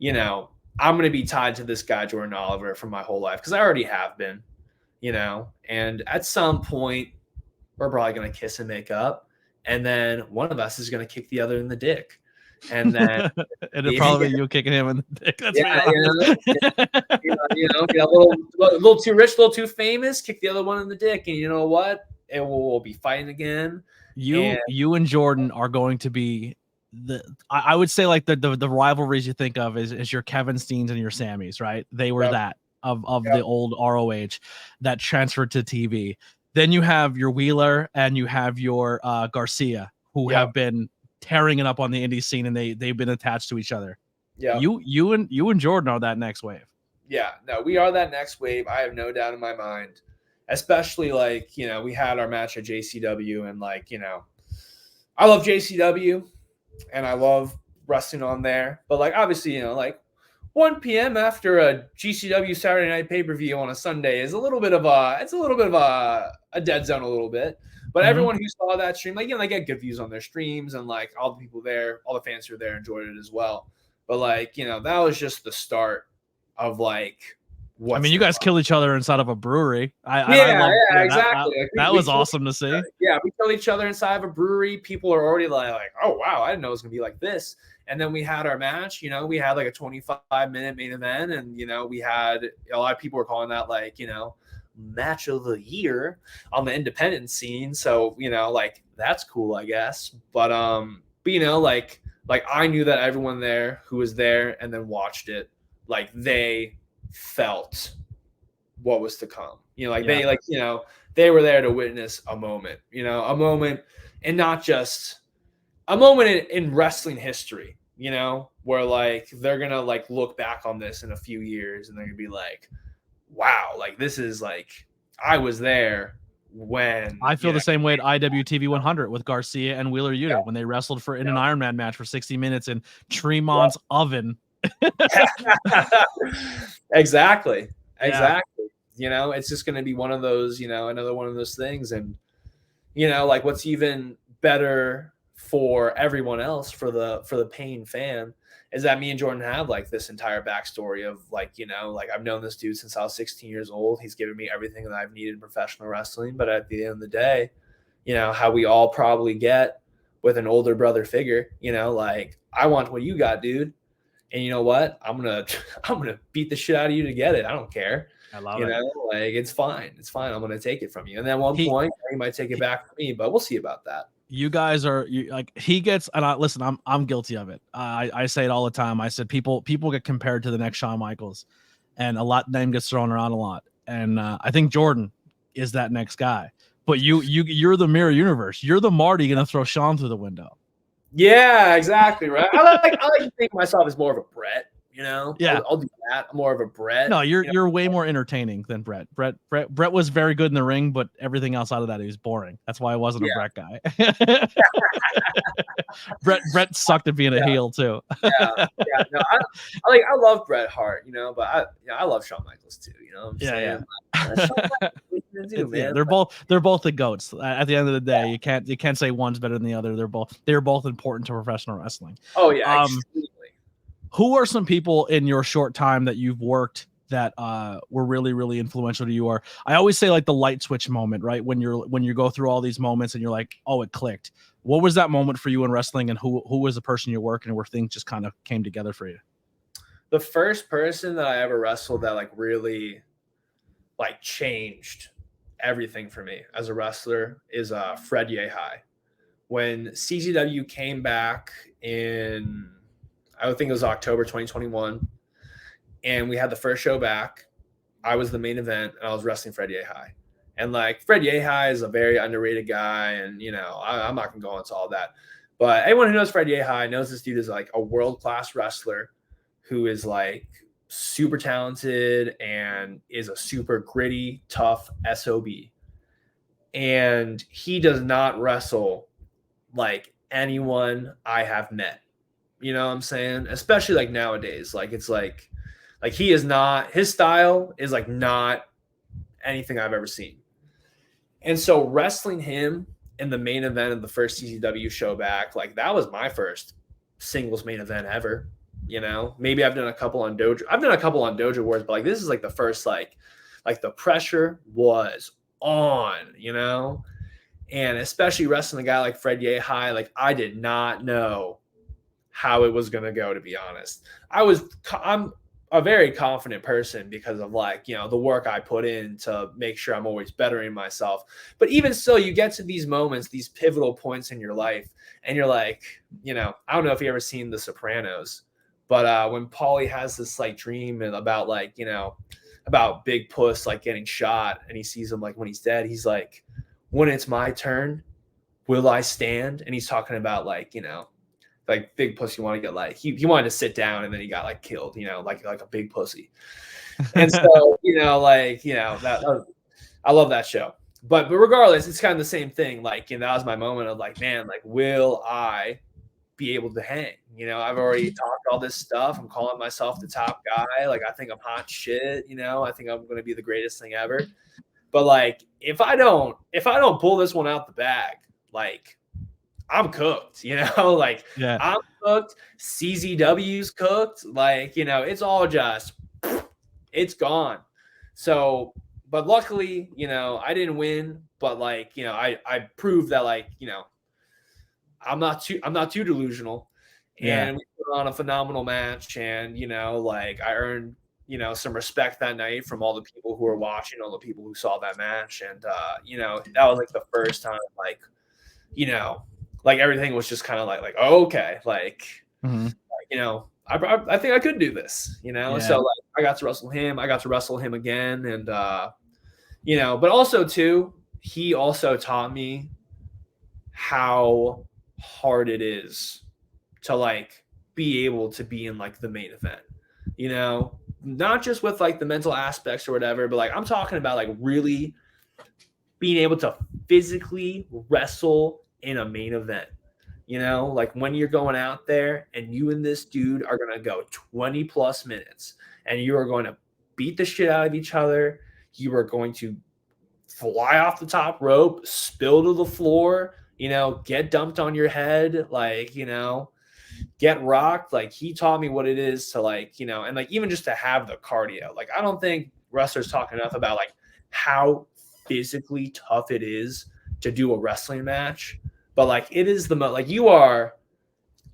I'm going to be tied to this guy, Jordan Oliver, for my whole life because I already have been, and at some point we're probably going to kiss and make up, and then one of us is going to kick the other in the dick. And then it'll probably be you kicking him in the dick. That's get a little too rich, a little too famous, kick the other one in the dick, and you know what? We'll be fighting again. You and Jordan are going to be I would say like the rivalries you think of is your Kevin Steens and your Sammys, right? They were that of the old ROH that transferred to TV. Then you have your Wheeler and you have your Garcia, who have been tearing it up on the indie scene, and they've been attached to each other. Yeah. You and Jordan are that next wave. Yeah, no, we are that next wave. I have no doubt in my mind. Especially like, we had our match at JCW, and like, I love JCW and I love wrestling on there. But like obviously, like 1 p.m. after a GCW Saturday night pay-per-view on a Sunday is a little bit of a dead zone a little bit. But everyone who saw that stream, like, they get good views on their streams, and like all the people there, all the fans who were there enjoyed it as well. But like, that was just the start of like, you guys kill each other inside of a brewery. Exactly. That was awesome to see. Yeah, we kill each other inside of a brewery. People are already like, oh wow, I didn't know it was gonna be like this. And then we had our match. We had like a 25-minute main event, and we had a lot of people were calling that like, match of the year on the independent scene. So, like that's cool, I guess. But like I knew that everyone there who was there and then watched it, like they felt what was to come. They they were there to witness a moment, a moment, and not just a moment in wrestling history, where like they're gonna like look back on this in a few years and they're gonna be like, wow, like this is like I was there when. I feel the same way at IWTV 100 with Garcia and Wheeler Yuta when they wrestled in an Iron Man match for 60 minutes in Tremont's oven. Exactly. it's just going to be one of those, another one of those things. And, like what's even better for everyone else, for the paying fan, is that me and Jordan have like this entire backstory of like, like I've known this dude since I was 16 years old. He's given me everything that I've needed in professional wrestling. But at the end of the day, how we all probably get with an older brother figure, like I want what you got, dude. And you know what? I'm gonna beat the shit out of you to get it. I don't care. I love it. Like it's fine. It's fine. I'm gonna take it from you. And then at one point, he might take it back from me, but we'll see about that. You guys are like he gets, and listen, I'm guilty of it. I say it all the time. I said people get compared to the next Shawn Michaels, and name gets thrown around a lot. And I think Jordan is that next guy. But you're the mirror universe. You're the Marty gonna throw Shawn through the window. Yeah, exactly. Right. I like to think of myself as more of a Brett. Yeah, I'll do that. I'm more of a Brett. No, you're way more entertaining than Brett. Brett was very good in the ring, but everything else out of that, he was boring. That's why I wasn't a Brett guy. Brett sucked at being a heel too. No, I love Bret Hart, but I love Shawn Michaels too. You know what I'm saying? Yeah, they're both the goats. At the end of the day, you can't say one's better than the other. They're both important to professional wrestling. Oh yeah, extremely. Who are some people in your short time that you've worked that were really, really influential to you? Or I always say like the light switch moment, right? When you go through all these moments and you're like, oh, it clicked. What was that moment for you in wrestling, and who was the person you're working where things just kind of came together for you? The first person that I ever wrestled that like really like changed everything for me as a wrestler is Fred Yehai. When CZW came back in, I would think it was October 2021, and we had the first show back, I was the main event, and I was wrestling Fred Yehai. And like Fred Yehai is a very underrated guy, and I'm not gonna go into all that. But anyone who knows Fred Yehai knows this dude is like a world-class wrestler who is like super talented and is a super gritty, tough SOB. And he does not wrestle like anyone I have met. You know what I'm saying? Especially like nowadays. Like it's like he is not, his style is like not anything I've ever seen. And so wrestling him in the main event of the first CZW show back, like that was my first singles main event ever. Maybe I've done a couple on Dojo. I've done a couple on Dojo Wars, but like this is like the first like the pressure was on, and especially wrestling a guy like Fred Yehai, like I did not know how it was going to go, to be honest. I'm a very confident person because of like, the work I put in to make sure I'm always bettering myself. But even still, you get to these moments, these pivotal points in your life, and you're like, I don't know if you ever seen The Sopranos, but when Paulie has this like dream about like, about Big Puss like getting shot, and he sees him like when he's dead, he's like, when it's my turn, will I stand? And he's talking about like, like Big Pussy wanted to get like he wanted to sit down, and then he got like killed, like a big pussy. And so that I love that show. But regardless, it's kind of the same thing. Like, that was my moment of like, man, like, will I be able to hang? I've already talked all this stuff. I'm calling myself the top guy. Like, I think I'm hot shit. I think I'm going to be the greatest thing ever. But like, if I don't pull this one out the bag, like, I'm cooked, like I'm cooked. CZW's cooked. Like, it's all just, it's gone. So, but luckily, I didn't win, but like, I proved that like, I'm not too delusional, and we put on a phenomenal match, and, like I earned, some respect that night from all the people who were watching, all the people who saw that match. And, that was like the first time, like, like everything was just kind of like, oh, okay. Like, I think I could do this, So like I got to wrestle him. I got to wrestle him again. And, but also too, he also taught me how hard it is to like be able to be in like the main event, not just with like the mental aspects or whatever, but like I'm talking about like really being able to physically wrestle in a main event, like when you're going out there and you and this dude are going to go 20 plus minutes, and you are going to beat the shit out of each other. you are going to fly off the top rope, spill to the floor, get dumped on your head, get rocked. Like, he taught me what it is to and even just to have the cardio. Like, I don't think wrestlers talk enough about how physically tough it is to do a wrestling match. But it is you are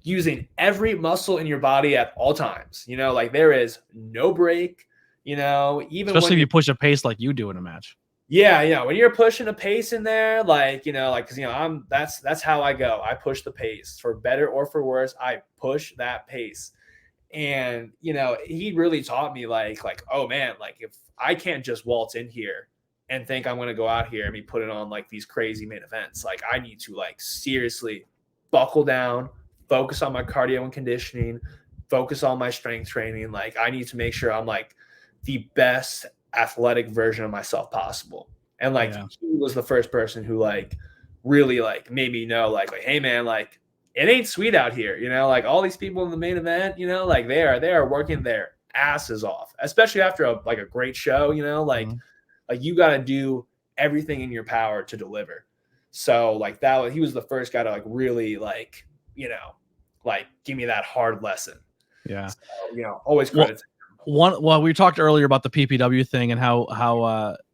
using every muscle in your body at all times. There is no break, even especially if you push a pace like you do in a match. Yeah, when you're pushing a pace in there, because that's how I go. I push the pace, for better or for worse. I push that pace, and he really taught me oh man, if I can't just waltz in here and think I'm gonna go out here and be putting on these crazy main events, I need to seriously buckle down, focus on my cardio and conditioning, focus on my strength training. I need to make sure I'm the best athletic version of myself possible. And he was the first person who really made me know hey man, it ain't sweet out here, all these people in the main event, they are working their asses off, especially after a great show, you got to do everything in your power to deliver. So he was the first guy to really give me that hard lesson. Yeah. So, always credit to Well, we talked earlier about the PPW thing and how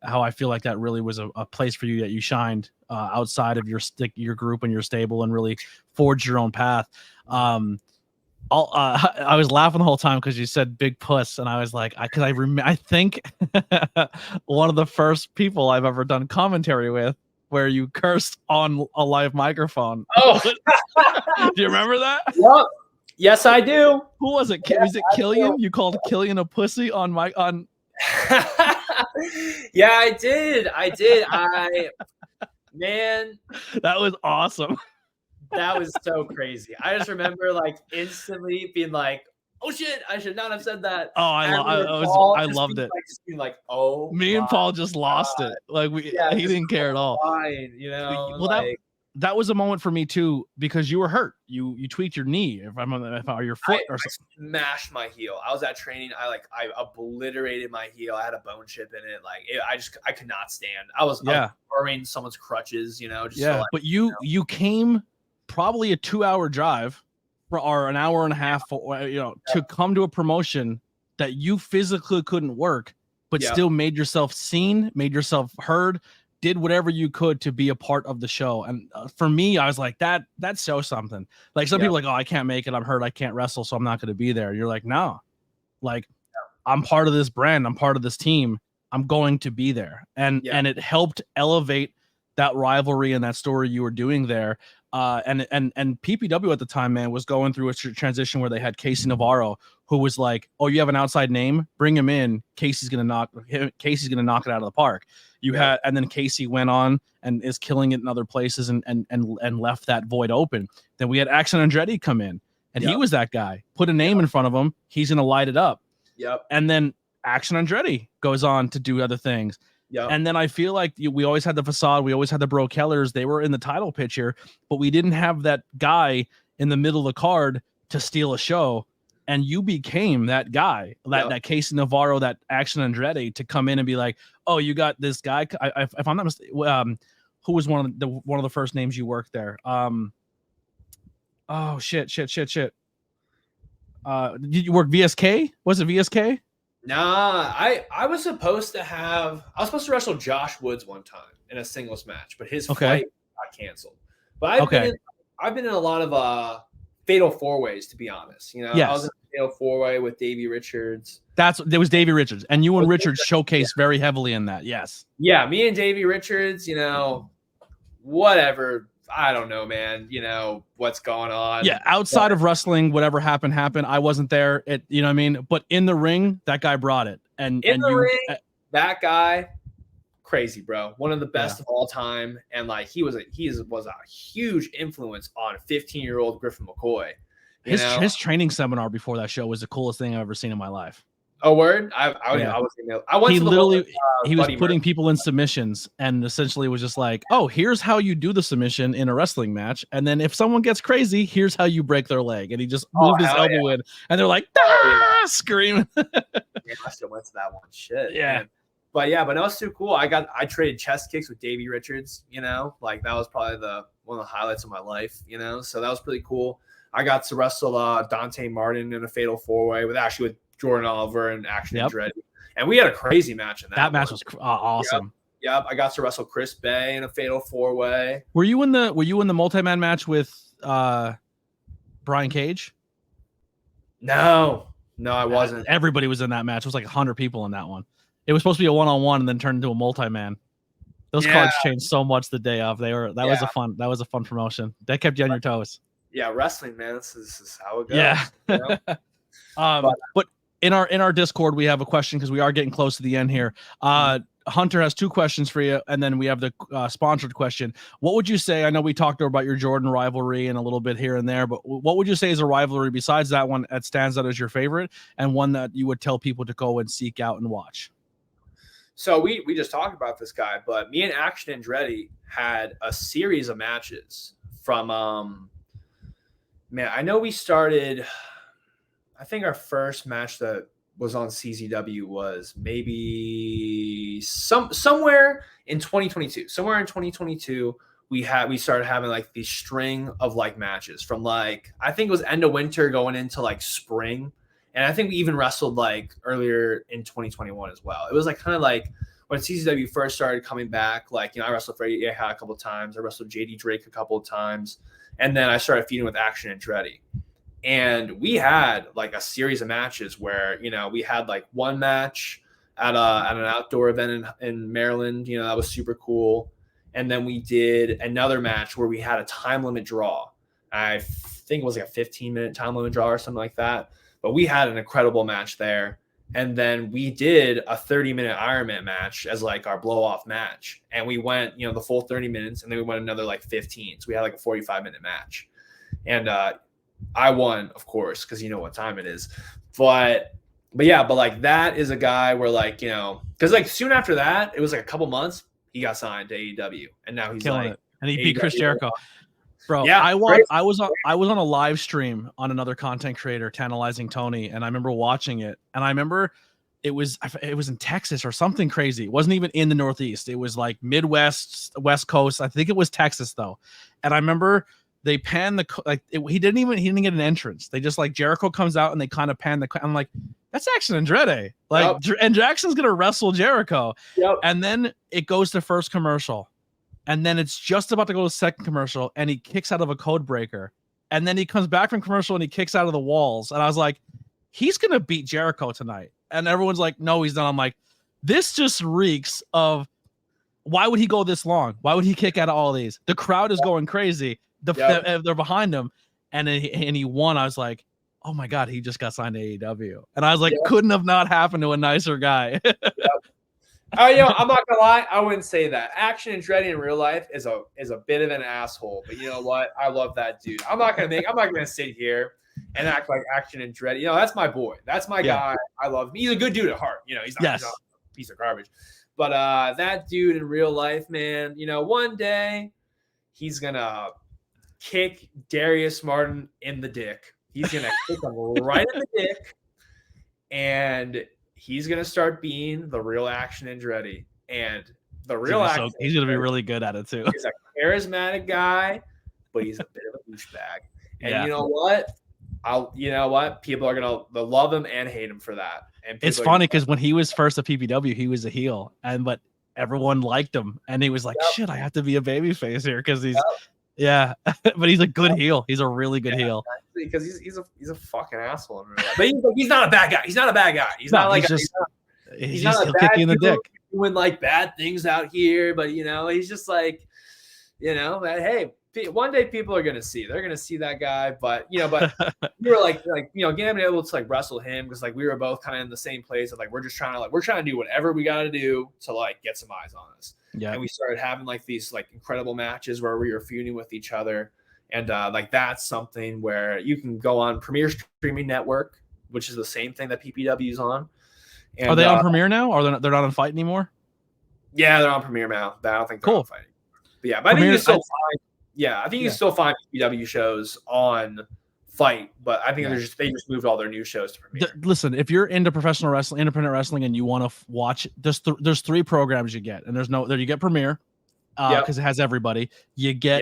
I feel like that really was a place for you that you shined outside of your group and your stable and really forged your own path. I was laughing the whole time because you said big puss, and I was like, I think one of the first people I've ever done commentary with where you cursed on a live microphone. Oh, do you remember that? Yep. Yes, I do. Who was it? Was it Killian? You called Killian a pussy on my on. Yeah, I did. Man, that was awesome. That was so crazy. I just remember instantly being oh shit, I should not have said that. Oh, I loved it. Just being oh, me and Paul just lost it. He didn't care at all. Fine, well, that was a moment for me too, because you were hurt. You tweaked your knee, or your foot, or something. I smashed my heel. I was at training. I obliterated my heel. I had a bone chip in it. I could not stand. I was borrowing someone's crutches. But you came probably a 2-hour drive or an hour and a half, to come to a promotion that you physically couldn't work, but still made yourself seen, made yourself heard, did whatever you could to be a part of the show. And for me, I was like, that shows something. Some people are oh, I can't make it, I'm hurt, I can't wrestle, so I'm not going to be there. You're like, no, I'm part of this brand, I'm part of this team, I'm going to be there. And it helped elevate that rivalry and that story you were doing there. And PPW at the time, man, was going through a transition where they had Casey Navarro, who was like, oh, you have an outside name, bring him in, Casey's gonna knock it out of the park. And then Casey went on and is killing it in other places and left that void open. Then we had Action Andretti come in, and he was that guy. Put a name in front of him, he's gonna light it up. And then Action Andretti goes on to do other things. And then I feel like we always had the facade, we always had the Bro Kellers, they were in the title picture, but we didn't have that guy in the middle of the card to steal a show. And you became that guy, that Casey Navarro, that Action Andretti, to come in and be like, oh, you got this guy. If I'm not mistaken, who was one of the first names you worked there? Oh shit. Did you work VSK? Was it VSK? Nah, I was supposed to wrestle Josh Woods one time in a singles match, but his fight got canceled. But I've been in a lot of fatal four ways, to be honest. I was in a fatal four way with Davey Richards. There was Davey Richards, and you and Richards showcased very heavily in that. Yes. Yeah, me and Davey Richards. Whatever. I don't know, man. What's going on? Yeah, outside of wrestling, whatever happened. I wasn't there. You know what I mean? But in the ring, that guy brought it. And in the ring, that guy, crazy, bro. One of the best of all time. And he was a huge influence on 15-year-old Griffin McCoy. His training seminar before that show was the coolest thing I've ever seen in my life. Oh, word! I he was putting people in submissions and essentially was just like, oh, here's how you do the submission in a wrestling match. And then if someone gets crazy, here's how you break their leg. And he just moved his elbow in, and they're like, screaming. I still went to that one. Shit. Yeah. Man. but that was too cool. I traded chest kicks with Davey Richards, like that was probably one of the highlights of my life, so that was pretty cool. I got to wrestle Dante Martin in a fatal 4-way with Jordan Oliver and Action Andretti. And we had a crazy match in that. That match was awesome. Yep. I got to wrestle Chris Bay in a fatal 4-way. Were you in the multi-man match with Brian Cage? No, I wasn't. Everybody was in that match. It was like 100 people in that one. It was supposed to be a one-on-one and then turned into a multi-man. Those cards changed so much the day of. That was a fun promotion. That kept you on your toes. Yeah, wrestling, man. This is how it goes. Yeah. But in our Discord, we have a question because we are getting close to the end here. Hunter has 2 questions for you, and then we have the sponsored question. What would you say? I know we talked about your Jordan rivalry and a little bit here and there, but what would you say is a rivalry besides that one that stands out as your favorite and one that you would tell people to go and seek out and watch? So we just talked about this guy, but me and Action Andretti had a series of matches from I know we started. I think our first match that was on CZW was maybe somewhere in 2022. Somewhere in 2022, we started having like these string of like matches from like I think it was end of winter going into like spring, and I think we even wrestled like earlier in 2021 as well. It was like kind of like when CZW first started coming back. Like I wrestled Freddie Yeha a couple of times. I wrestled JD Drake a couple of times, and then I started feuding with Action Andretti. And we had like a series of matches where, we had like one match at an outdoor event in Maryland, that was super cool. And then we did another match where we had a time limit draw. I think it was like a 15-minute time limit draw or something like that. But we had an incredible match there. And then we did a 30-minute Ironman match as like our blow-off match. And we went, the full 30 minutes, and then we went another like 15. So we had like a 45-minute match. And I won, of course, because you know what time it is. But like that is a guy where like, because like soon after that, it was like a couple months, he got signed to AEW, and now he's killing it. And he beat Chris Jericho. Bro, yeah, I was on a live stream on another content creator, Tantalizing Tony, and I remember watching it, and I remember it was in Texas or something crazy. It wasn't even in the Northeast. It was like Midwest, West Coast. I think it was Texas though, and I remember they panned he didn't get an entrance. They just like Jericho comes out and they kind of pan I'm like, that's Action Andretti. Like, and Jackson's gonna wrestle Jericho. Yep. And then it goes to first commercial, and then it's just about to go to second commercial, and he kicks out of a code breaker, and then he comes back from commercial and he kicks out of the walls, and I was like, he's gonna beat Jericho tonight. And everyone's like, no, he's not. I'm like, this just reeks of why would he go this long? Why would he kick out of all these? The crowd is going crazy. They're behind him, and he won. I was like, oh my god, he just got signed to AEW, and I was like, couldn't have not happened to a nicer guy. I'm not gonna lie, I wouldn't say that. Action Andretti in real life is a bit of an asshole, but you know what? I love that dude. I'm not gonna sit here and act like Action Andretti. That's my boy. That's my guy. I love him. He's a good dude at heart. He's not a piece of garbage. But that dude in real life, man, one day he's gonna kick Darius Martin in the dick. He's gonna kick him right in the dick, and he's gonna start being the real Action Andretti. And the real Action, he's gonna be really good at it too. He's a charismatic guy, but he's a bit of a douchebag. And you know what? People are they'll love him and hate him for that. And it's funny because when he was first at PPW, he was a heel, but everyone liked him, and he was like, "Shit, I have to be a babyface here because he's." Yeah, but he's a good heel. He's a really good heel. Because he's a fucking asshole in real life. But he's not a bad guy. He's not a bad guy. He's not he'll kick you in the dick. Doing like bad things out here, but he's just like, that hey, one day people are gonna see. They're gonna see that guy. But we were like getting able to like wrestle him because like we were both kind of in the same place of like we're trying to do whatever we gotta do to like get some eyes on us. Yeah. And we started having like these like incredible matches where we were feuding with each other. And like that's something where you can go on Premier Streaming Network, which is the same thing that PPW is on. And, are they on Premier now? Or they're not on Fight anymore? Yeah, they're on Premier now. I don't think they're on Fight anymore. But yeah, but I think you can still find PPW shows on fight, but I think they just moved all their new shows to Premiere. Listen, if you're into professional wrestling, independent wrestling, and you want to watch, there's 3 programs you get, and you get Premiere because it has everybody. You get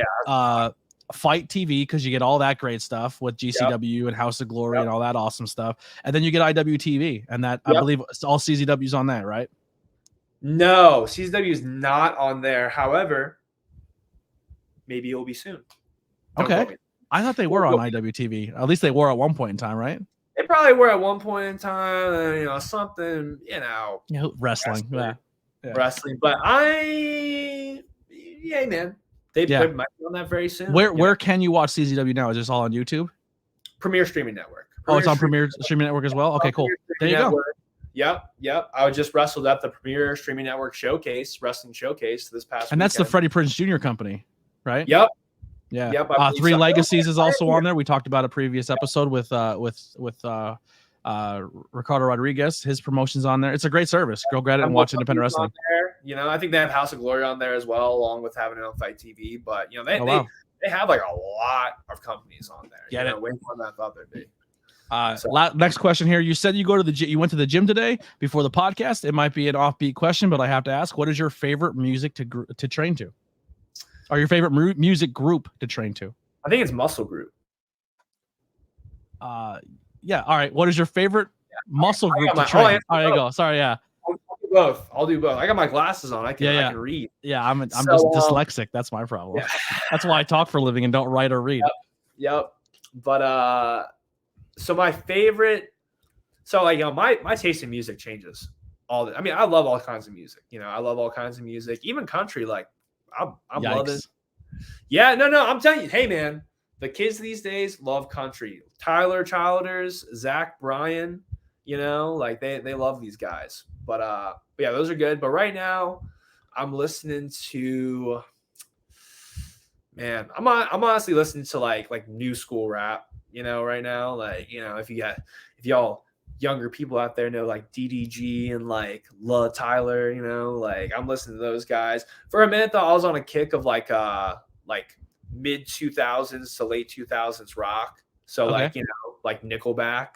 Fight TV because you get all that great stuff with GCW and House of Glory and all that awesome stuff, and then you get IWTV, and that I believe all CZW's on that, right? No, CZW is not on there. However, maybe it'll be soon. Okay. I thought they were on IWTV. At least they were at one point in time, right? They probably were at one point in time, something, wrestling. Wrestling. But man, they might be on that very soon. Where can you watch CZW now? Is this all on YouTube? Premier Streaming Network. It's on Premier Streaming Network as well? Okay, cool. There you go. Yep. I just wrestled at the Premier Streaming Network Wrestling Showcase this past And that's the Freddie Prinze Jr. company, right? Yep. Yeah. Yep. Three Legacies is also on there. We talked about a previous episode with Ricardo Rodriguez. His promotion's on there. It's a great service. Go grab it and watch independent wrestling. I think they have House of Glory on there as well, along with having it on Fight TV. But they have like a lot of companies on there. Way more than I thought there'd be. Next question here. You said you went to the gym today before the podcast. It might be an offbeat question, but I have to ask, what is your favorite music to train to? Or your favorite music group to train to? I think it's Muscle Group. Yeah. All right. What is your favorite muscle group to train? All right, go. Sorry. Yeah. I'll do both. I got my glasses on. I can read. Yeah. I'm just dyslexic. That's my problem. Yeah. That's why I talk for a living and don't write or read. Yep. But, so my favorite, my taste in music changes I love all kinds of music. I love all kinds of music, even country. Like I'm loving. Yeah, no, I'm telling you, hey man, the kids these days love country. Tyler Childers, Zach Bryan, they love these guys. But yeah, those are good. But right now, I'm listening to, man, I'm honestly listening to like new school rap. Right now, if y'all younger people out there know like DDG and like La Tyler, I'm listening to those guys. For a minute though, I was on a kick of like mid 2000s to late 2000s rock. So like Nickelback.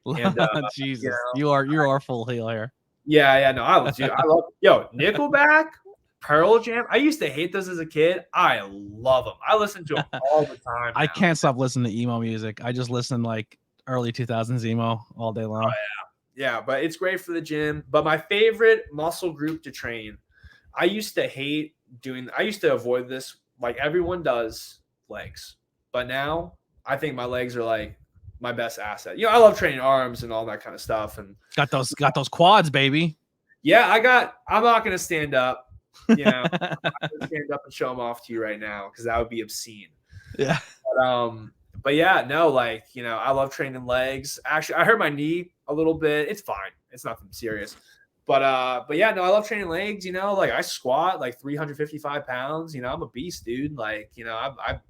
And Jesus, you are full heel here. Yeah, no, I love Nickelback. Pearl Jam. I used to hate those as a kid. I love them. I listen to them all the time. I can't stop listening to emo music. I just listen like early 2000s emo all day long. Oh, yeah, but it's great for the gym. But my favorite muscle group to train, I used to avoid this like everyone does, legs. But now I think my legs are like my best asset. I love training arms and all that kind of stuff. And got those quads, baby. Yeah, I'm not going to stand up. I'm going to stand up and show them off to you right now because that would be obscene. Yeah. But yeah, no, I love training legs. Actually, I hurt my knee a little bit. It's fine. It's nothing serious. But yeah, no, I love training legs. I squat like 355 pounds. I'm a beast, dude. I got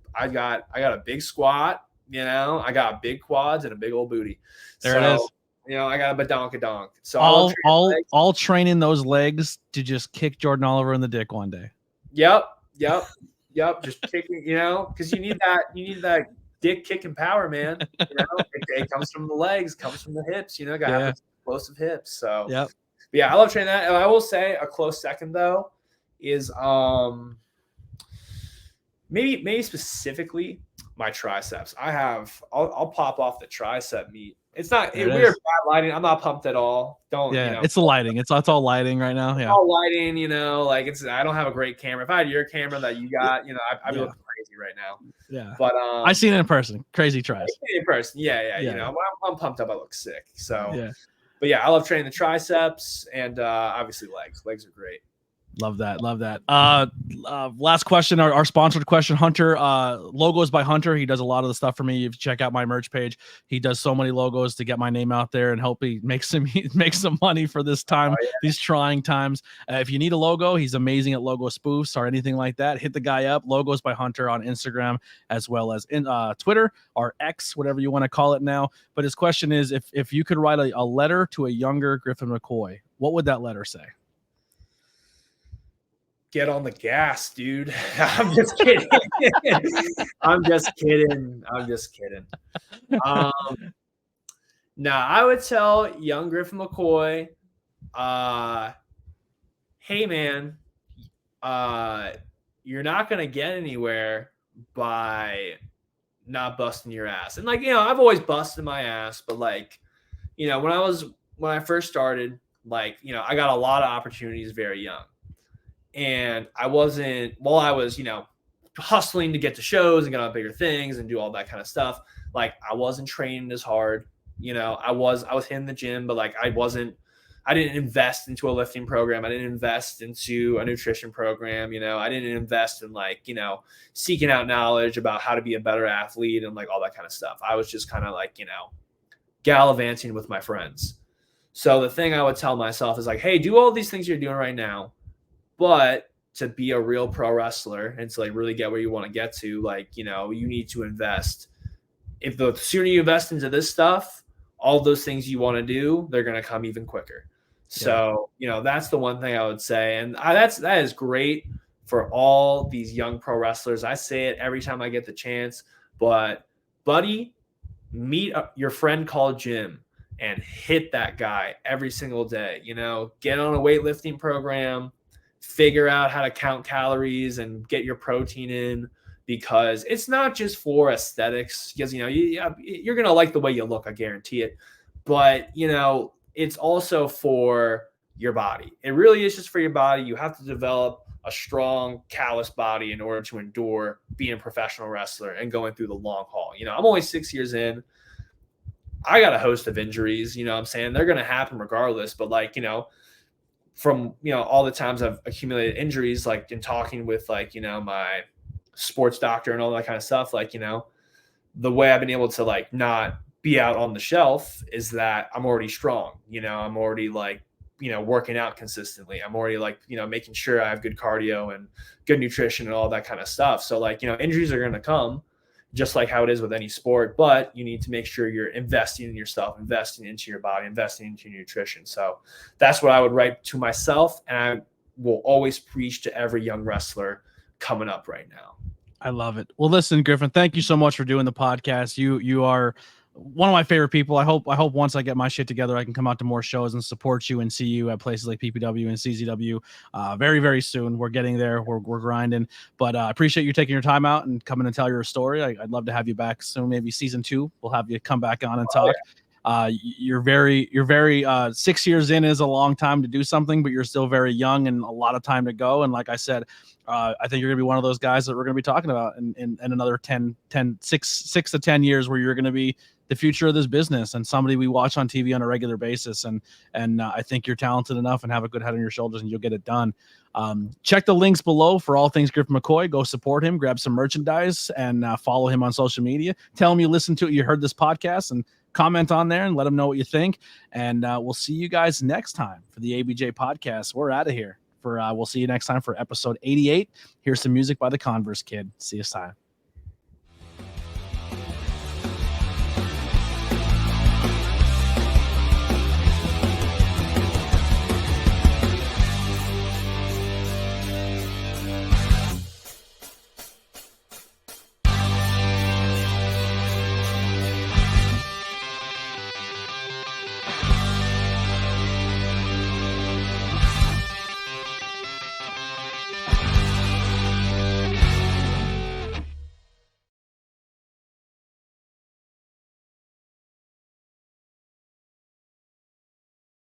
a big squat. I got big quads and a big old booty. There it is. I got a badonkadonk. So all training those legs to just kick Jordan Oliver in the dick one day. Yep. Just kicking, because you need that dick kicking power, man. It comes from the legs, comes from the hips. Got to have explosive hips. So yep. But yeah, I love training that. And I will say a close second though is maybe specifically my triceps. I'll pop off the tricep meat. It's not weird bad lighting. I'm not pumped at all. It's the lighting. It's all lighting right now. Yeah. All lighting, I don't have a great camera. If I had your camera that you got, I'd be looking crazy right now. Yeah. But I seen it in person. Crazy tries. In person. Yeah. I'm pumped up. I look sick. So but yeah, I love training the triceps and obviously legs. Legs are great. Love that. Last question, our sponsored question, Hunter. Logos by Hunter. He does a lot of the stuff for me. If you check out my merch page, he does so many logos to get my name out there and help me make some money for this time, these trying times. If you need a logo, he's amazing at logo spoofs or anything like that. Hit the guy up. Logos by Hunter on Instagram as well as in Twitter or X, whatever you want to call it now. But his question is, if you could write a letter to a younger Griffin McCoy, what would that letter say? get on the gas, dude. I'm just kidding. I'm just kidding. Now I would tell young Griffin McCoy, hey man, you're not gonna get anywhere by not busting your ass. And like, I've always busted my ass, but like, when I first started, like, I got a lot of opportunities very young. And I wasn't, while I was, hustling to get to shows and get on bigger things and do all that kind of stuff, like I wasn't training as hard. I was hitting the gym, but like I didn't invest into a lifting program. I didn't invest into a nutrition program. I didn't invest in like, seeking out knowledge about how to be a better athlete and like all that kind of stuff. I was just kind of like, gallivanting with my friends. So the thing I would tell myself is like, hey, do all these things you're doing right now, but to be a real pro wrestler and to like really get where you want to get to, like, you need to invest. If the sooner you invest into this stuff, all those things you want to do, they're going to come even quicker. So, that's the one thing I would say. And that is great for all these young pro wrestlers. I say it every time I get the chance, but buddy, meet your friend called Jim and hit that guy every single day. Get on a weightlifting program, figure out how to count calories and get your protein in, because it's not just for aesthetics, because, you're going to like the way you look, I guarantee it. But, it's also for your body. It really is just for your body. You have to develop a strong, callous body in order to endure being a professional wrestler and going through the long haul. I'm only 6 years in. I got a host of injuries, what I'm saying? They're going to happen regardless. But like, from, all the times I've accumulated injuries, like in talking with like, my sports doctor and all that kind of stuff, like, the way I've been able to like not be out on the shelf is that I'm already strong. I'm already like, working out consistently. I'm already like, making sure I have good cardio and good nutrition and all that kind of stuff. So like, injuries are going to come just like how it is with any sport, but you need to make sure you're investing in yourself, investing into your body, investing into your nutrition. So that's what I would write to myself. And I will always preach to every young wrestler coming up right now. I love it. Well, listen, Griffin, thank you so much for doing the podcast. You are one of my favorite people. I hope once I get my shit together, I can come out to more shows and support you and see you at places like PPW and CZW very, very soon. We're getting there. We're grinding, but I appreciate you taking your time out and coming and tell your story. I'd love to have you back soon. Maybe season 2, we'll have you come back on and talk. Yeah. You're very 6 years in is a long time to do something, but you're still very young and a lot of time to go. And like I said, I think you're going to be one of those guys that we're going to be talking about in another 6 to 10 years, where you're going to be the future of this business and somebody we watch on TV on a regular basis. And I think you're talented enough and have a good head on your shoulders, and you'll get it done. Check the links below for all things Griffin McCoy. Go support him, grab some merchandise, and follow him on social media. Tell him you listened to it, you heard this podcast, and comment on there and let him know what you think. And we'll see you guys next time for the ABJ podcast. We're out of here. We'll see you next time for episode 88. Here's some music by the Converse Kid. See you next time.